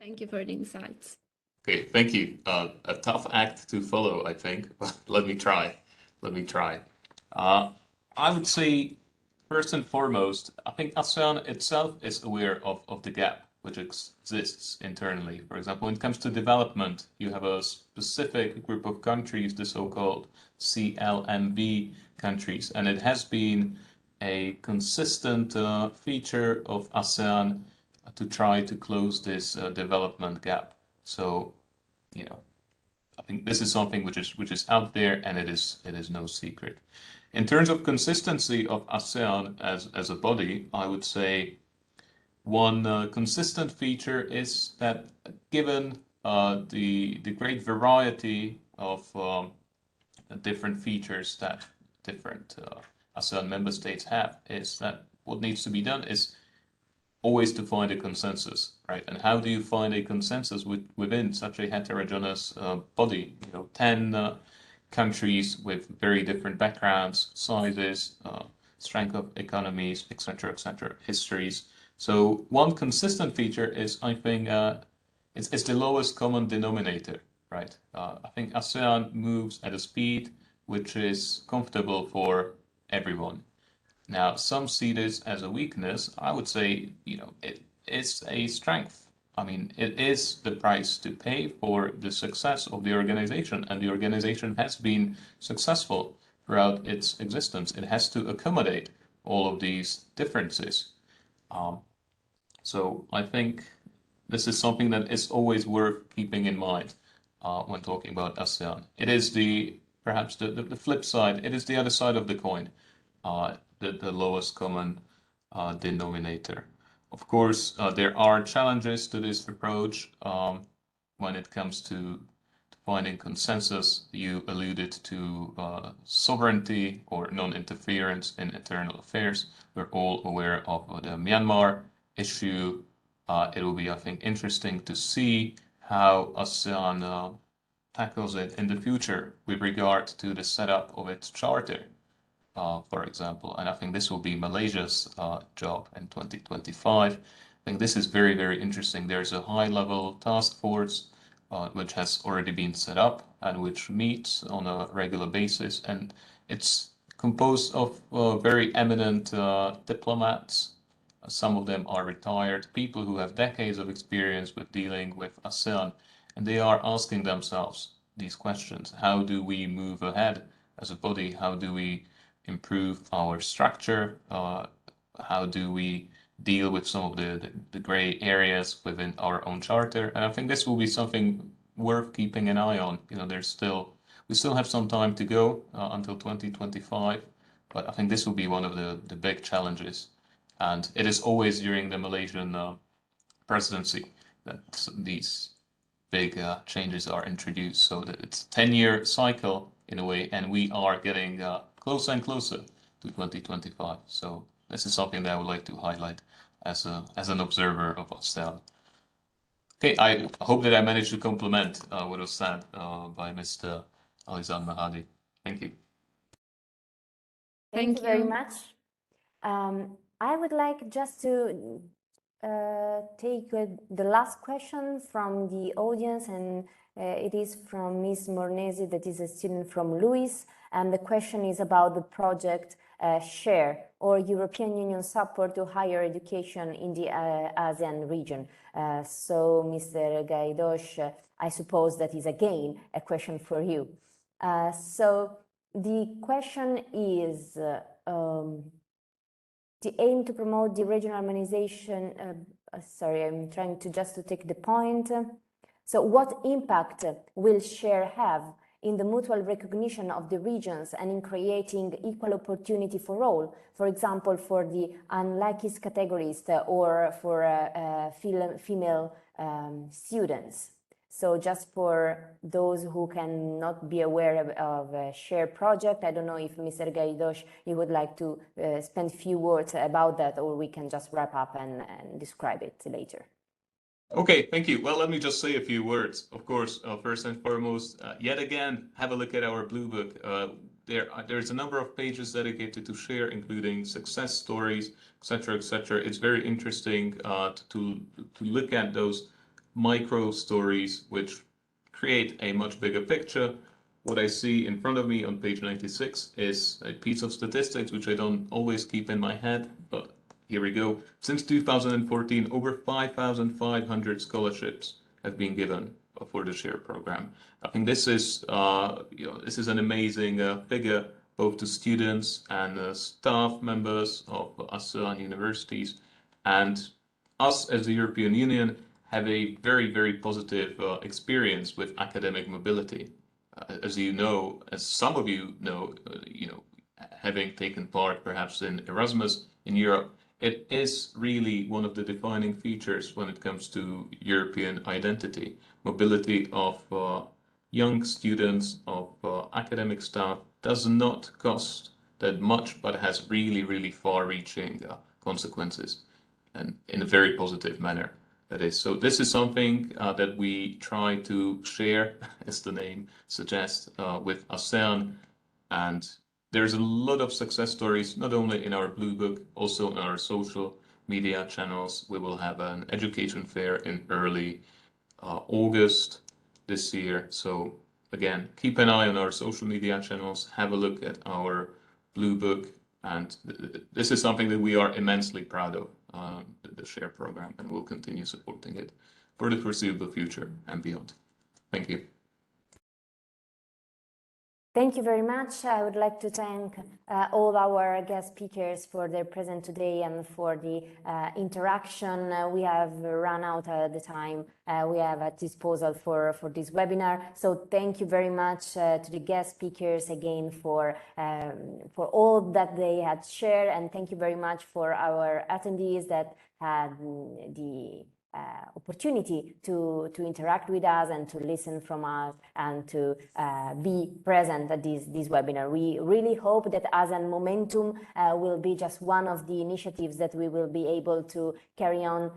Thank you for the insights. Okay, thank you. A tough act to follow, I think, but let me try. I would say, first and foremost, I think ASEAN itself is aware of the gap which exists internally. For example, when it comes to development, you have a specific group of countries, the so-called CLMV countries, and it has been a consistent feature of ASEAN to try to close this development gap. So, I think this is something which is out there, and it is no secret. In terms of consistency of ASEAN as a body, I would say one consistent feature is that given the great variety of different features that different ASEAN member states have, is that what needs to be done is always to find a consensus, right? And how do you find a consensus within such a heterogeneous body? 10 countries with very different backgrounds, sizes, strength of economies, etc., histories. So one consistent feature is, I think, it's the lowest common denominator, right? I think ASEAN moves at a speed which is comfortable for everyone. Now, some see this as a weakness. I would say, it is a strength. I mean, it is the price to pay for the success of the organization, and the organization has been successful throughout its existence. It has to accommodate all of these differences. So I think this is something that is always worth keeping in mind when talking about ASEAN. It is perhaps the flip side. It is the other side of the coin. The lowest common denominator. Of course, there are challenges to this approach when it comes to finding consensus. You alluded to sovereignty or non-interference in internal affairs. We're all aware of the Myanmar issue. It will be, I think, interesting to see how ASEAN tackles it in the future with regard to the setup of its charter. For example, and I think this will be Malaysia's job in 2025. I think this is very, very interesting. There's a high-level task force which has already been set up and which meets on a regular basis, and it's composed of very eminent diplomats. Some of them are retired people who have decades of experience with dealing with ASEAN, and they are asking themselves these questions. How do we move ahead as a body? How do we improve our structure? How do we deal with some of the gray areas within our own charter? And I think this will be something worth keeping an eye on. We still have some time to go until 2025, but I think this will be one of the big challenges. And it is always during the Malaysian presidency that these big changes are introduced. So that it's a 10-year cycle in a way, and we are getting closer and closer to 2025. So this is something that I would like to highlight as an observer of ASEAN. Okay, I hope that I managed to complement what was said by Mr. Alizan Mahadi. Thank you. Thank you very much. I would like just to take the last question from the audience, and it is from Ms. Mornesi, that is a student from LUIS, and the question is about the project SHARE, or European Union support to higher education in the ASEAN region. So, Mr. Gaidosh, I suppose that is again a question for you. So the question is, the aim to promote the regional harmonization, sorry, I'm trying to take the point. So what impact will SHARE have in the mutual recognition of the regions and in creating equal opportunity for all, for example, for the unluckiest categories or for female students? So just for those who cannot be aware of a SHARE project, I don't know if Mr. Gaidosh, you would like to spend a few words about that, or we can just wrap up and describe it later. Okay, thank you. Well, let me just say a few words. Of course, first and foremost, yet again, have a look at our Blue Book. There's a number of pages dedicated to share, including success stories, etc., etc. It's very interesting to look at those micro stories which create a much bigger picture. What I see in front of me on page 96 is a piece of statistics which I don't always keep in my head, but here we go. Since 2014, over 5,500 scholarships have been given for the SHARE program. I think this is, this is an amazing figure, both to students and staff members of ASEAN universities. And us as the European Union have a very, very positive experience with academic mobility. As you know, as some of you know, having taken part perhaps in Erasmus in Europe, it is really one of the defining features when it comes to European identity. Mobility of young students, of academic staff does not cost that much, but has really, really far-reaching consequences, and in a very positive manner. That is, so this is something that we try to share, as the name suggests, with ASEAN. And there's a lot of success stories, not only in our Blue Book, also in our social media channels. We will have an education fair in early August this year. So again, keep an eye on our social media channels, have a look at our Blue Book, and this is something that we are immensely proud of, the SHARE program, and we'll continue supporting it for the foreseeable future and beyond. Thank you. Thank you very much. I would like to thank all our guest speakers for their presence today and for the interaction. We have run out of the time we have at disposal for this webinar. So thank you very much to the guest speakers again for all that they had shared, and thank you very much for our attendees that had the opportunity to interact with us and to listen from us and to be present at this webinar. We really hope that ASEAN Momentum will be just one of the initiatives that we will be able to carry on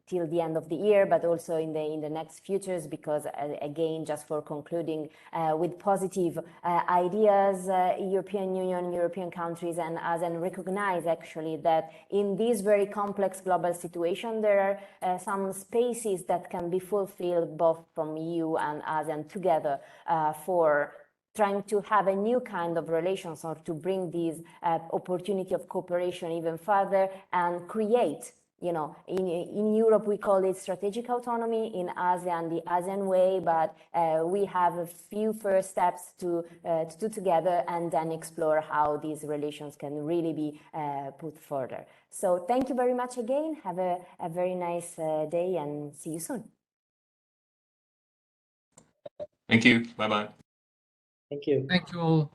till the end of the year, but also in the next futures, because again, just for concluding with positive ideas, European Union, European countries and ASEAN recognize actually that in this very complex global situation, there are some spaces that can be fulfilled both from EU and ASEAN together for trying to have a new kind of relations, or to bring this opportunity of cooperation even further and create, you know, in Europe we call it strategic autonomy, in ASEAN the ASEAN way, but we have a few first steps to do together and then explore how these relations can really be put further. So thank you very much again. Have a very nice day and see you soon. Thank you. Bye-bye. Thank you. Thank you all.